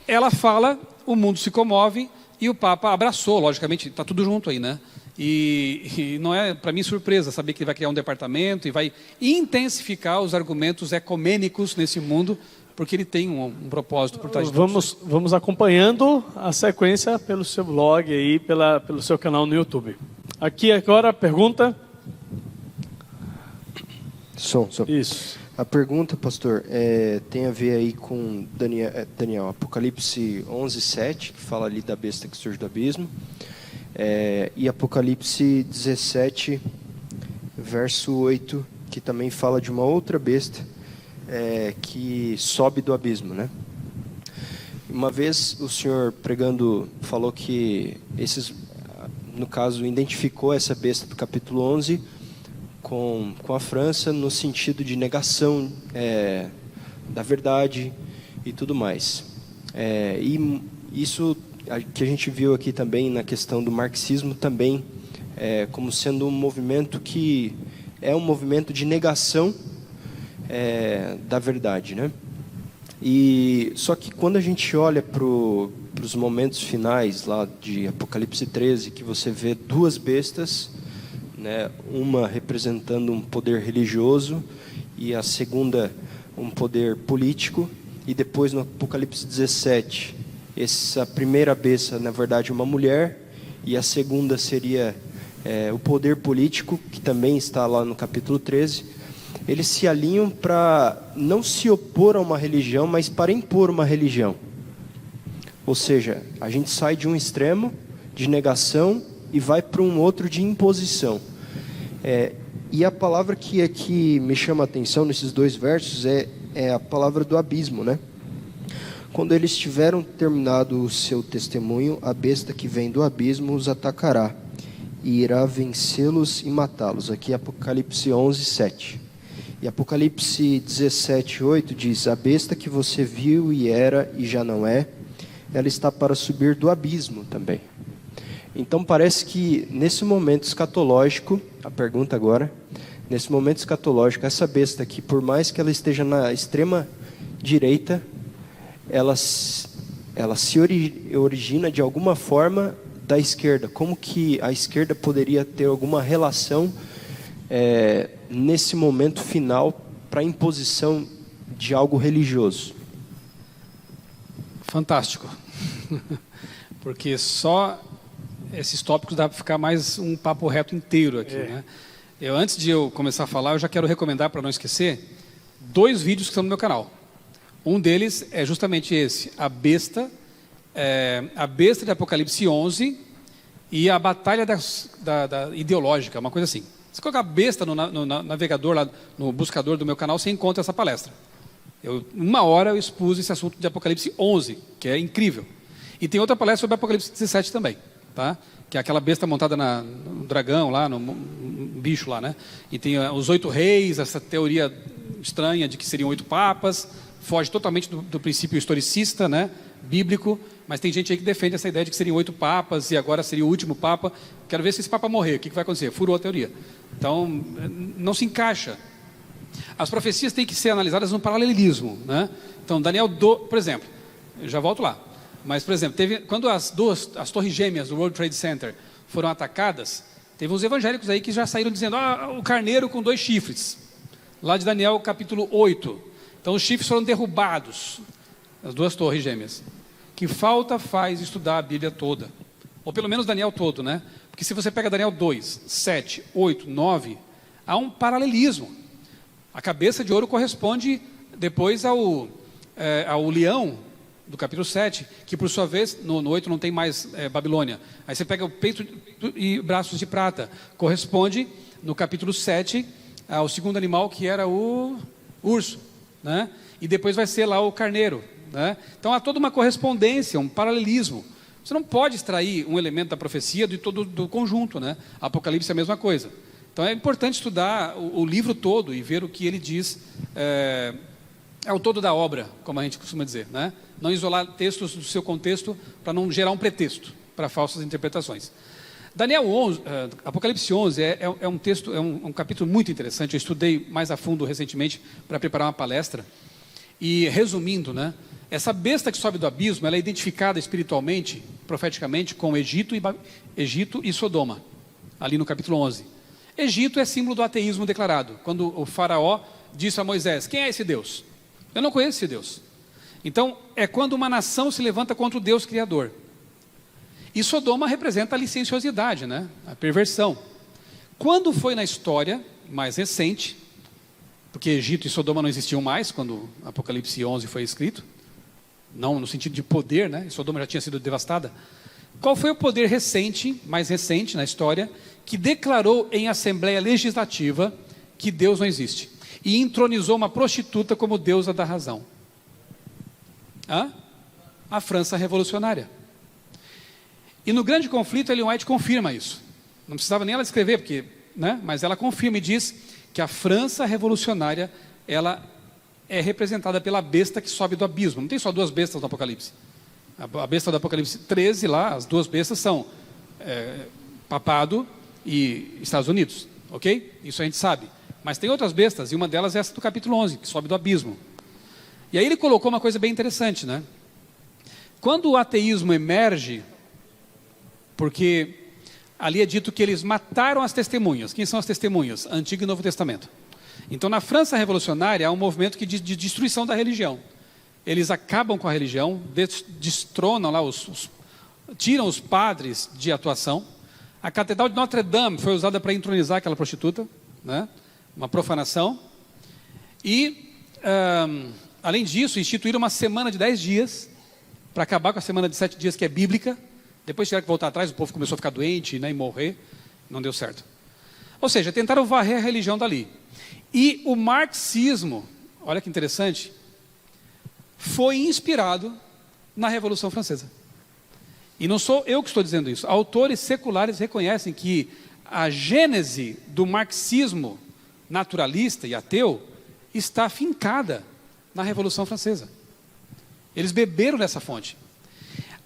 Ela fala, o mundo se comove e o Papa abraçou, logicamente, está tudo junto aí, né? E não é, para mim, surpresa saber que ele vai criar um departamento e vai intensificar os argumentos ecumênicos nesse mundo, porque ele tem um propósito por trás de tudo. Vamos acompanhando a sequência pelo seu blog aí, pelo seu canal no YouTube. Aqui agora a pergunta. Isso. A pergunta, pastor, tem a ver aí com Daniel, Apocalipse 11:7, que fala ali da besta que surge do abismo, e Apocalipse 17, verso 8, que também fala de uma outra besta que sobe do abismo, né? Uma vez o senhor pregando falou que no caso, identificou essa besta do capítulo 11 com a França no sentido de negação da verdade e tudo mais. E isso que a gente viu aqui também na questão do marxismo também como sendo um movimento que é um movimento de negação da verdade, né? E só que quando a gente olha para os momentos finais lá de Apocalipse 13, que você vê duas bestas, né, uma representando um poder religioso e a segunda um poder político, e depois no Apocalipse 17, essa primeira besta, na verdade, uma mulher, e a segunda seria o poder político, que também está lá no capítulo 13, eles se alinham para não se opor a uma religião, mas para impor uma religião. Ou seja, a gente sai de um extremo de negação e vai para um outro de imposição. E a palavra que aqui me chama a atenção nesses 2 versos é a palavra do abismo, né? Quando eles tiveram terminado o seu testemunho, a besta que vem do abismo os atacará e irá vencê-los e matá-los. Aqui é Apocalipse 11, 7. E Apocalipse 17, 8 diz: a besta que você viu e era e já não é, ela está para subir do abismo também. Então parece que nesse momento escatológico, a pergunta agora, nesse momento escatológico, essa besta aqui, por mais que ela esteja na extrema direita, ela se origina de alguma forma da esquerda. Como que a esquerda poderia ter alguma relação nesse momento final para a imposição de algo religioso? Fantástico. Porque só esses tópicos dá para ficar mais um papo reto inteiro aqui, né? Antes de eu começar a falar, eu já quero recomendar, para não esquecer, 2 vídeos que estão no meu canal. Um deles é justamente esse, a besta de Apocalipse 11 e a batalha da ideológica, uma coisa assim. Se colocar besta no navegador, lá no buscador do meu canal, você encontra essa palestra. Uma hora eu expus esse assunto de Apocalipse 11, que é incrível. E tem outra palestra sobre Apocalipse 17 também, tá? Que é aquela besta montada no dragão lá, no bicho lá, né? E tem os 8 reis, essa teoria estranha de que seriam 8 papas, foge totalmente do princípio historicista, né? Bíblico, mas tem gente aí que defende essa ideia de que seriam 8 papas e agora seria o último papa. Quero ver se esse papa morrer, o que vai acontecer? Furou a teoria. Então, não se encaixa. As profecias têm que ser analisadas no paralelismo, né? Então, Daniel, por exemplo, eu já volto lá. Mas, por exemplo, quando as torres gêmeas do World Trade Center foram atacadas, teve uns evangélicos aí que já saíram dizendo: o carneiro com 2 chifres, lá de Daniel capítulo 8. Então os chifres foram derrubados, as 2 torres gêmeas. Que falta faz estudar a Bíblia toda, ou pelo menos Daniel todo, né? Porque se você pega Daniel 2, 7, 8, 9, há um paralelismo. A cabeça de ouro corresponde depois ao leão do capítulo 7, que por sua vez, no 8 não tem mais Babilônia. Aí você pega o peito e braços de prata, corresponde no capítulo 7 ao segundo animal, que era o urso, né? E depois vai ser lá o carneiro, né? Então há toda uma correspondência, um paralelismo. Você não pode extrair um elemento da profecia do conjunto, né? Apocalipse é a mesma coisa. Então é importante estudar o livro todo e ver o que ele diz, é o todo da obra, como a gente costuma dizer, né? Não isolar textos do seu contexto para não gerar um pretexto para falsas interpretações. Daniel 11, Apocalipse 11 é um texto, é um capítulo muito interessante. Eu estudei mais a fundo recentemente para preparar uma palestra. E resumindo, né, essa besta que sobe do abismo, ela é identificada espiritualmente, profeticamente, com Egito e Sodoma, ali no capítulo 11. Egito é símbolo do ateísmo declarado. Quando o faraó disse a Moisés: quem é esse Deus? Eu não conheço esse Deus. Então, é quando uma nação se levanta contra o Deus Criador. E Sodoma representa a licenciosidade, né? A perversão. Quando foi na história mais recente, porque Egito e Sodoma não existiam mais quando Apocalipse 11 foi escrito, não no sentido de poder, né? Sodoma já tinha sido devastada. Qual foi o poder recente, mais recente na história, que declarou em Assembleia Legislativa que Deus não existe e entronizou uma prostituta como deusa da razão? A França revolucionária. E no grande conflito, Ellen White confirma isso. Não precisava nem ela escrever, porque, né? Mas ela confirma e diz que a França revolucionária, ela é representada pela besta que sobe do abismo. Não tem só 2 bestas no Apocalipse. A besta do Apocalipse 13, lá, as 2 bestas são Papado e Estados Unidos, ok? Isso a gente sabe. Mas tem outras bestas, e uma delas é essa do capítulo 11, que sobe do abismo. E aí ele colocou uma coisa bem interessante, né? Quando o ateísmo emerge, porque ali é dito que eles mataram as testemunhas. Quem são as testemunhas? Antigo e Novo Testamento. Então, na França revolucionária, há um movimento de destruição da religião. Eles acabam com a religião, destronam lá, tiram os padres de atuação. A Catedral de Notre-Dame foi usada para entronizar aquela prostituta, né? Uma profanação. E, além disso, instituíram uma semana de 10 dias, para acabar com a semana de 7 dias, que é bíblica. Depois tiveram que voltar atrás, o povo começou a ficar doente, né, e morrer. Não deu certo. Ou seja, tentaram varrer a religião dali. E o marxismo, olha que interessante, foi inspirado na Revolução Francesa. E não sou eu que estou dizendo isso. Autores seculares reconhecem que a gênese do marxismo naturalista e ateu está fincada na Revolução Francesa. Eles beberam dessa fonte.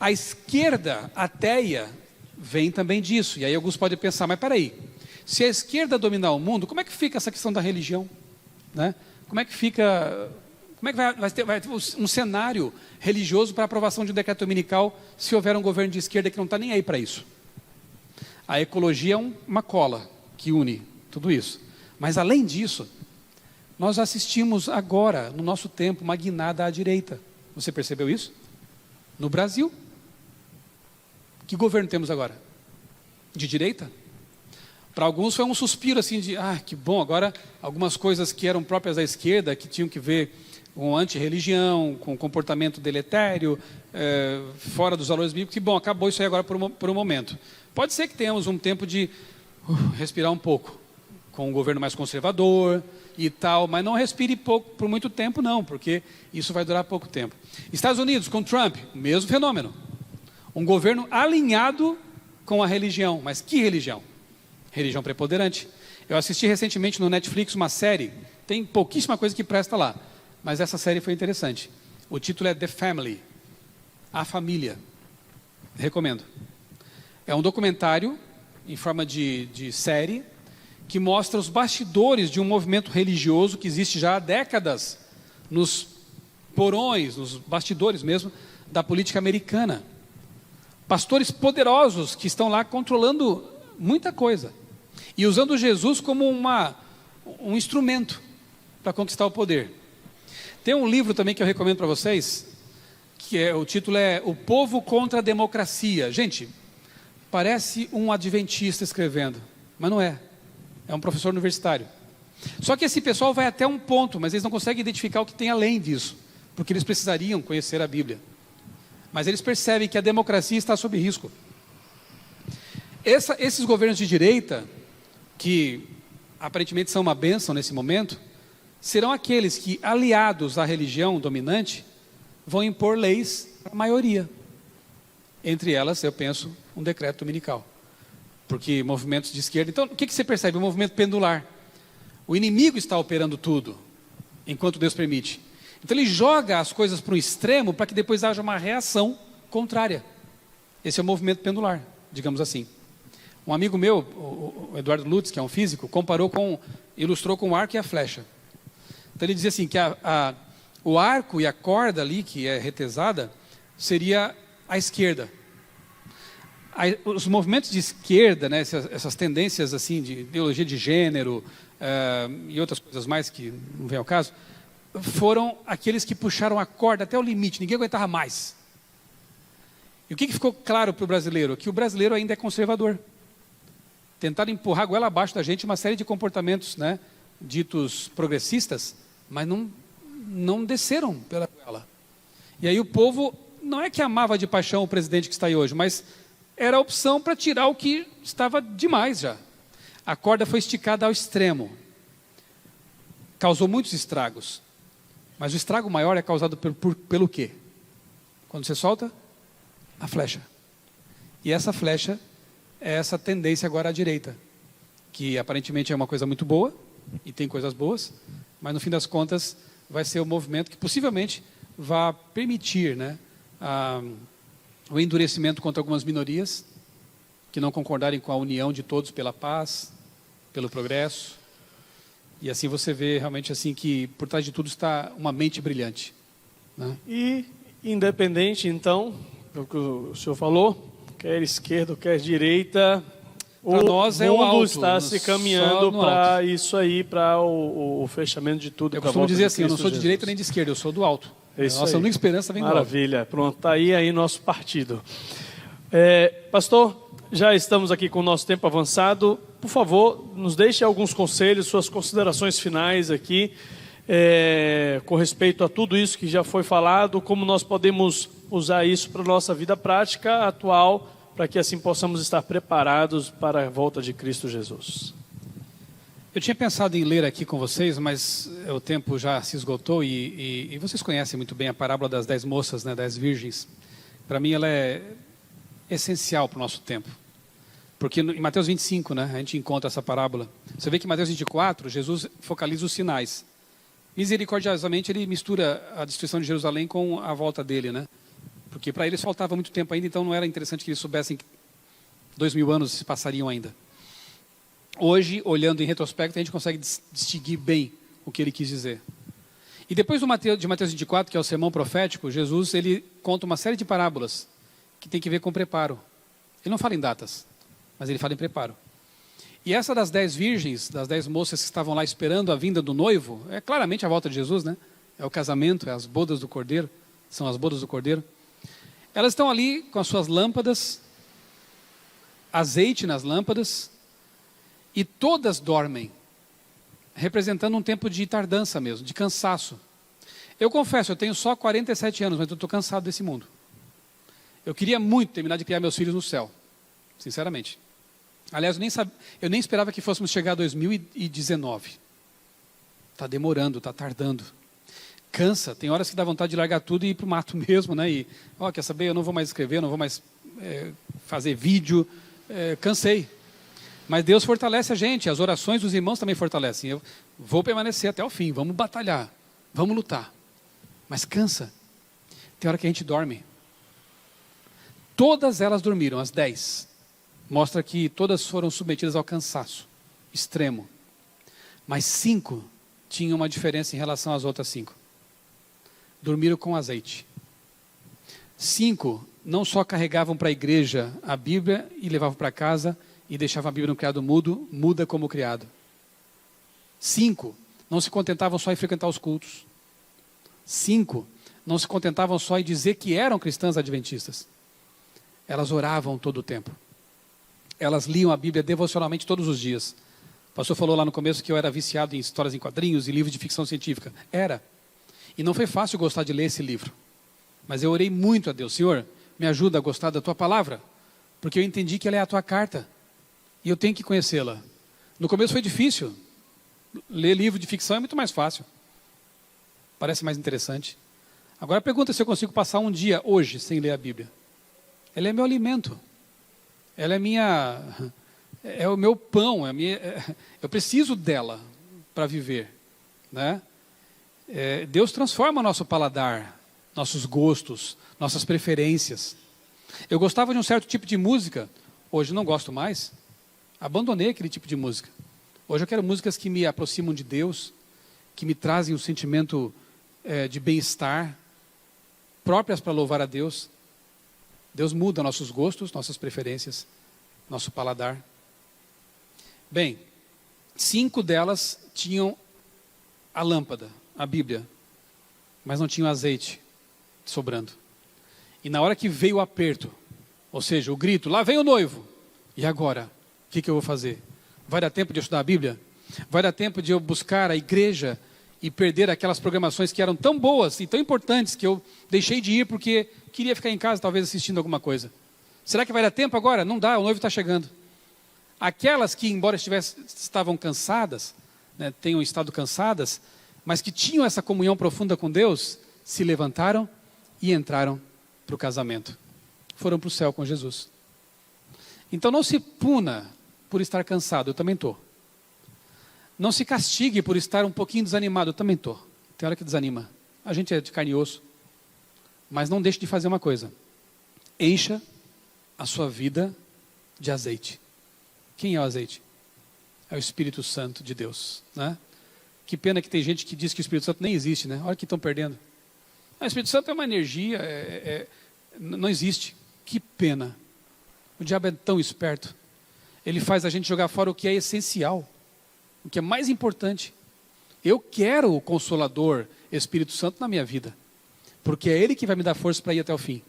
A esquerda ateia vem também disso. E aí alguns podem pensar, mas peraí, se a esquerda dominar o mundo, como é que fica essa questão da religião? Né? Como é que fica... Como é que vai ter um cenário religioso para a aprovação de um decreto dominical se houver um governo de esquerda que não está nem aí para isso? A ecologia é uma cola que une tudo isso. Mas além disso, nós assistimos agora, no nosso tempo, uma guinada à direita. Você percebeu isso? No Brasil. Que governo temos agora? De direita? Para alguns foi um suspiro assim de, que bom, agora algumas coisas que eram próprias da esquerda, que tinham que ver com antirreligião, com comportamento deletério, fora dos valores bíblicos, que bom, acabou isso aí agora por um momento. Pode ser que tenhamos um tempo de respirar um pouco, com um governo mais conservador e tal, mas não respire pouco por muito tempo não, porque isso vai durar pouco tempo. Estados Unidos, com Trump, o mesmo fenômeno. Um governo alinhado com a religião, mas que religião? Religião preponderante. Eu assisti recentemente no Netflix uma série, tem pouquíssima coisa que presta lá, mas essa série foi interessante. O título é The Family, A Família. Recomendo. É um documentário em forma de série que mostra os bastidores de um movimento religioso que existe já há décadas nos porões, nos bastidores mesmo, da política americana. Pastores poderosos que estão lá controlando muita coisa e usando Jesus como um instrumento para conquistar o poder. Tem um livro também que eu recomendo para vocês, o título é O Povo contra a Democracia. Gente, parece um adventista escrevendo, mas não é. É um professor universitário. Só que esse pessoal vai até um ponto, mas eles não conseguem identificar o que tem além disso, porque eles precisariam conhecer a Bíblia. Mas eles percebem que a democracia está sob risco. Esses governos de direita, que aparentemente são uma bênção nesse momento, serão aqueles que, aliados à religião dominante, vão impor leis para a maioria. Entre elas, eu penso, um decreto dominical. Porque movimentos de esquerda... Então, o que você percebe? Um movimento pendular. O inimigo está operando tudo, enquanto Deus permite. Então, ele joga as coisas para um extremo para que depois haja uma reação contrária. Esse é o movimento pendular, digamos assim. Um amigo meu, o Eduardo Lutz, que é um físico, ilustrou com o arco e a flecha. Então, ele dizia assim, que o arco e a corda ali, que é retesada, seria a esquerda. Os movimentos de esquerda, né, essas tendências assim, de ideologia de gênero e outras coisas mais que não vem ao caso, foram aqueles que puxaram a corda até o limite, ninguém aguentava mais. E o que ficou claro para o brasileiro? Que o brasileiro ainda é conservador. Tentaram empurrar a goela abaixo da gente uma série de comportamentos, né, ditos progressistas, mas não desceram pela goela. E aí o povo, não é que amava de paixão o presidente que está aí hoje, mas era a opção para tirar o que estava demais já. A corda foi esticada ao extremo. Causou muitos estragos. Mas o estrago maior é causado pelo quê? Quando você solta a flecha. E essa flecha é essa tendência agora à direita, que aparentemente é uma coisa muito boa, e tem coisas boas, mas no fim das contas vai ser o movimento que possivelmente vai permitir, né, o endurecimento contra algumas minorias que não concordarem com a união de todos pela paz, pelo progresso. E assim você vê realmente assim que por trás de tudo está uma mente brilhante, né? E independente então do que o senhor falou, quer esquerda, quer direita, Para nós é o mundo alto, está se só caminhando no para isso aí, para o fechamento de tudo. Eu pra costumo volta dizer de assim, eu não Cristo sou de Jesus. direita nem de esquerda, eu sou do alto. É isso Nossa aí. única esperança vem do alto. Maravilha, pronto, está aí nosso partido. Pastor, já estamos aqui com o nosso tempo avançado. Por favor, nos deixe alguns conselhos, suas considerações finais aqui, com respeito a tudo isso que já foi falado, como nós podemos usar isso para a nossa vida prática atual, para que assim possamos estar preparados para a volta de Cristo Jesus. Eu tinha pensado em ler aqui com vocês, mas o tempo já se esgotou e vocês conhecem muito bem a parábola das 10 moças, né, 10 virgens. Para mim ela é essencial para o nosso tempo. Porque em Mateus 25, né, a gente encontra essa parábola. Você vê que em Mateus 24, Jesus focaliza os sinais. Misericordiosamente, ele mistura a destruição de Jerusalém com a volta dele, né? Porque para eles faltava muito tempo ainda, então não era interessante que eles soubessem que 2000 anos se passariam ainda. Hoje, olhando em retrospecto, a gente consegue distinguir bem o que ele quis dizer. E depois de Mateus 24, que é o sermão profético, Jesus ele conta uma série de parábolas que tem que ver com preparo. Ele não fala em datas, mas ele fala em preparo. E essa das 10 virgens, das 10 moças que estavam lá esperando a vinda do noivo, é claramente a volta de Jesus, né? É o casamento, é as bodas do Cordeiro, são as bodas do Cordeiro. Elas estão ali com as suas lâmpadas, azeite nas lâmpadas, e todas dormem, representando um tempo de tardança mesmo, de cansaço. Eu confesso, eu tenho só 47 anos, mas eu estou cansado desse mundo. Eu queria muito terminar de criar meus filhos no céu, sinceramente. Aliás, eu nem esperava que fôssemos chegar a 2019. Está demorando, está tardando. Cansa, tem horas que dá vontade de largar tudo e ir para o mato mesmo, né? E, quer saber, eu não vou mais escrever, não vou mais fazer vídeo, cansei. Mas Deus fortalece a gente, as orações dos irmãos também fortalecem. Eu vou permanecer até o fim, vamos batalhar, vamos lutar. Mas cansa. Tem hora que a gente dorme. Todas elas dormiram, as 10. Mostra que todas foram submetidas ao cansaço extremo. Mas 5 tinham uma diferença em relação às outras 5. Dormiram com azeite. 5 não só carregavam para a igreja a Bíblia e levavam para casa e deixavam a Bíblia no criado mudo, muda como criado. 5 não se contentavam só em frequentar os cultos. 5 não se contentavam só em dizer que eram cristãs adventistas. Elas oravam todo o tempo. Elas liam a Bíblia devocionalmente todos os dias. O pastor falou lá no começo que eu era viciado em histórias em quadrinhos e livros de ficção científica. Era. E não foi fácil gostar de ler esse livro. Mas eu orei muito a Deus. Senhor, me ajuda a gostar da tua palavra. Porque eu entendi que ela é a tua carta. E eu tenho que conhecê-la. No começo foi difícil. Ler livro de ficção é muito mais fácil. Parece mais interessante. Agora pergunta se eu consigo passar um dia hoje sem ler a Bíblia. Ela é meu alimento. Ela é o meu pão, eu preciso dela para viver, né? Deus transforma nosso paladar, nossos gostos, nossas preferências. Eu gostava de um certo tipo de música, hoje não gosto mais, abandonei aquele tipo de música. Hoje eu quero músicas que me aproximam de Deus, que me trazem um sentimento de bem-estar, próprias para louvar a Deus. Deus muda nossos gostos, nossas preferências, nosso paladar. Bem, 5 delas tinham a lâmpada, a Bíblia, mas não tinham azeite sobrando. E na hora que veio o aperto, ou seja, o grito, lá vem o noivo, e agora? O que eu vou fazer? Vai dar tempo de eu estudar a Bíblia? Vai dar tempo de eu buscar a igreja e perder aquelas programações que eram tão boas e tão importantes que eu deixei de ir porque queria ficar em casa talvez assistindo alguma coisa? Será que vai dar tempo agora? Não dá, o noivo está chegando. Aquelas que, embora estavam cansadas, né, tenham estado cansadas, mas que tinham essa comunhão profunda com Deus, se levantaram e entraram para o casamento. Foram para o céu com Jesus. Então não se puna por estar cansado, eu também estou. Não se castigue por estar um pouquinho desanimado, eu também estou. Tem hora que desanima. A gente é de carne e osso. Mas não deixe de fazer uma coisa. Encha a sua vida de azeite. Quem é o azeite? É o Espírito Santo de Deus, né? Que pena que tem gente que diz que o Espírito Santo nem existe, né? Olha que estão perdendo. O Espírito Santo é uma energia, não existe. Que pena. O diabo é tão esperto. ele faz a gente jogar fora o que é essencial, o que é mais importante. Eu quero o Consolador, Espírito Santo, na minha vida, porque é Ele que vai me dar força para ir até o fim.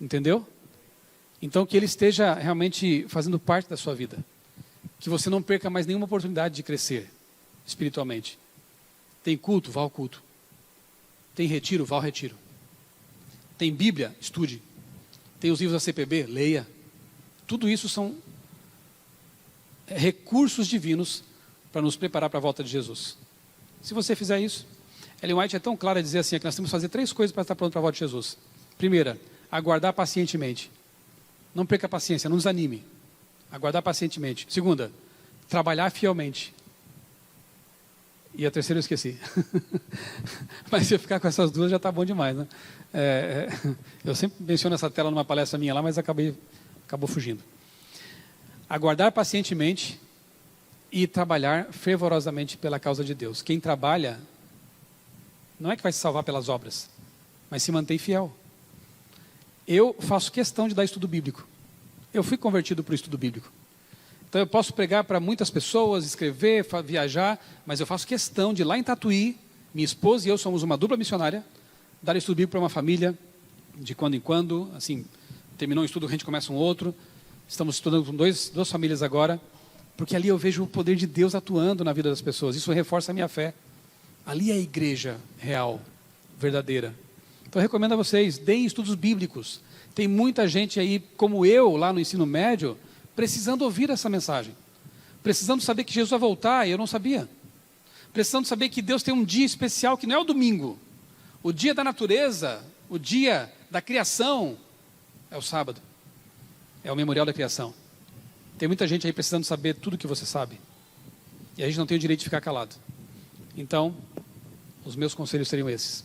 Entendeu? Então, que Ele esteja realmente fazendo parte da sua vida. Que você não perca mais nenhuma oportunidade de crescer espiritualmente. Tem culto? Vá ao culto. Tem retiro? Vá ao retiro. Tem Bíblia? Estude. Tem os livros da CPB? Leia. Tudo isso são recursos divinos para nos preparar para a volta de Jesus. Se você fizer isso, Ellen White é tão clara a dizer assim, que nós temos que fazer 3 coisas para estar pronto para a volta de Jesus. Primeira, aguardar pacientemente. Não perca a paciência, não desanime. Aguardar pacientemente. Segunda, trabalhar fielmente. E a terceira eu esqueci. Mas se eu ficar com essas 2 já está bom demais, né? Eu sempre menciono essa tela numa palestra minha lá, mas acabou fugindo. Aguardar pacientemente e trabalhar fervorosamente pela causa de Deus. Quem trabalha não é que vai se salvar pelas obras, mas se mantém fiel. Eu faço questão de dar estudo bíblico. Eu fui convertido para o estudo bíblico. Então eu posso pregar para muitas pessoas, escrever, viajar, mas eu faço questão de lá em Tatuí, minha esposa e eu somos uma dupla missionária, dar estudo bíblico para uma família, de quando em quando, assim, terminou um estudo, a gente começa um outro. Estamos estudando com duas famílias agora, porque ali eu vejo o poder de Deus atuando na vida das pessoas. Isso reforça a minha fé. Ali é a igreja real, verdadeira. Então eu recomendo a vocês, deem estudos bíblicos. Tem muita gente aí, como eu, lá no ensino médio, precisando ouvir essa mensagem. Precisando saber que Jesus vai voltar, e eu não sabia. Precisando saber que Deus tem um dia especial, que não é o domingo. O dia da natureza, o dia da criação, é o sábado. É o memorial da criação. Tem muita gente aí precisando saber tudo que você sabe. E a gente não tem o direito de ficar calado. Então, os meus conselhos seriam esses.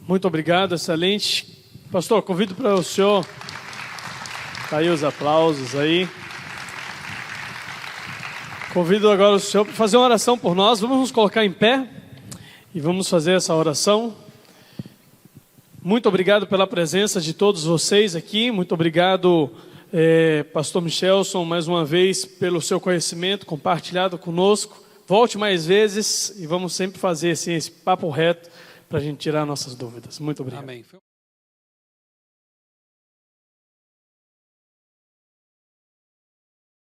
Muito obrigado, excelente. Pastor, convido para o senhor. Está aí os aplausos aí. Convido agora o senhor para fazer uma oração por nós. Vamos nos colocar em pé e vamos fazer essa oração. Muito obrigado pela presença de todos vocês aqui. Muito obrigado, Pastor Michelson, mais uma vez, pelo seu conhecimento compartilhado conosco. Volte mais vezes e vamos sempre fazer assim, esse papo reto para a gente tirar nossas dúvidas. Muito obrigado. Amém.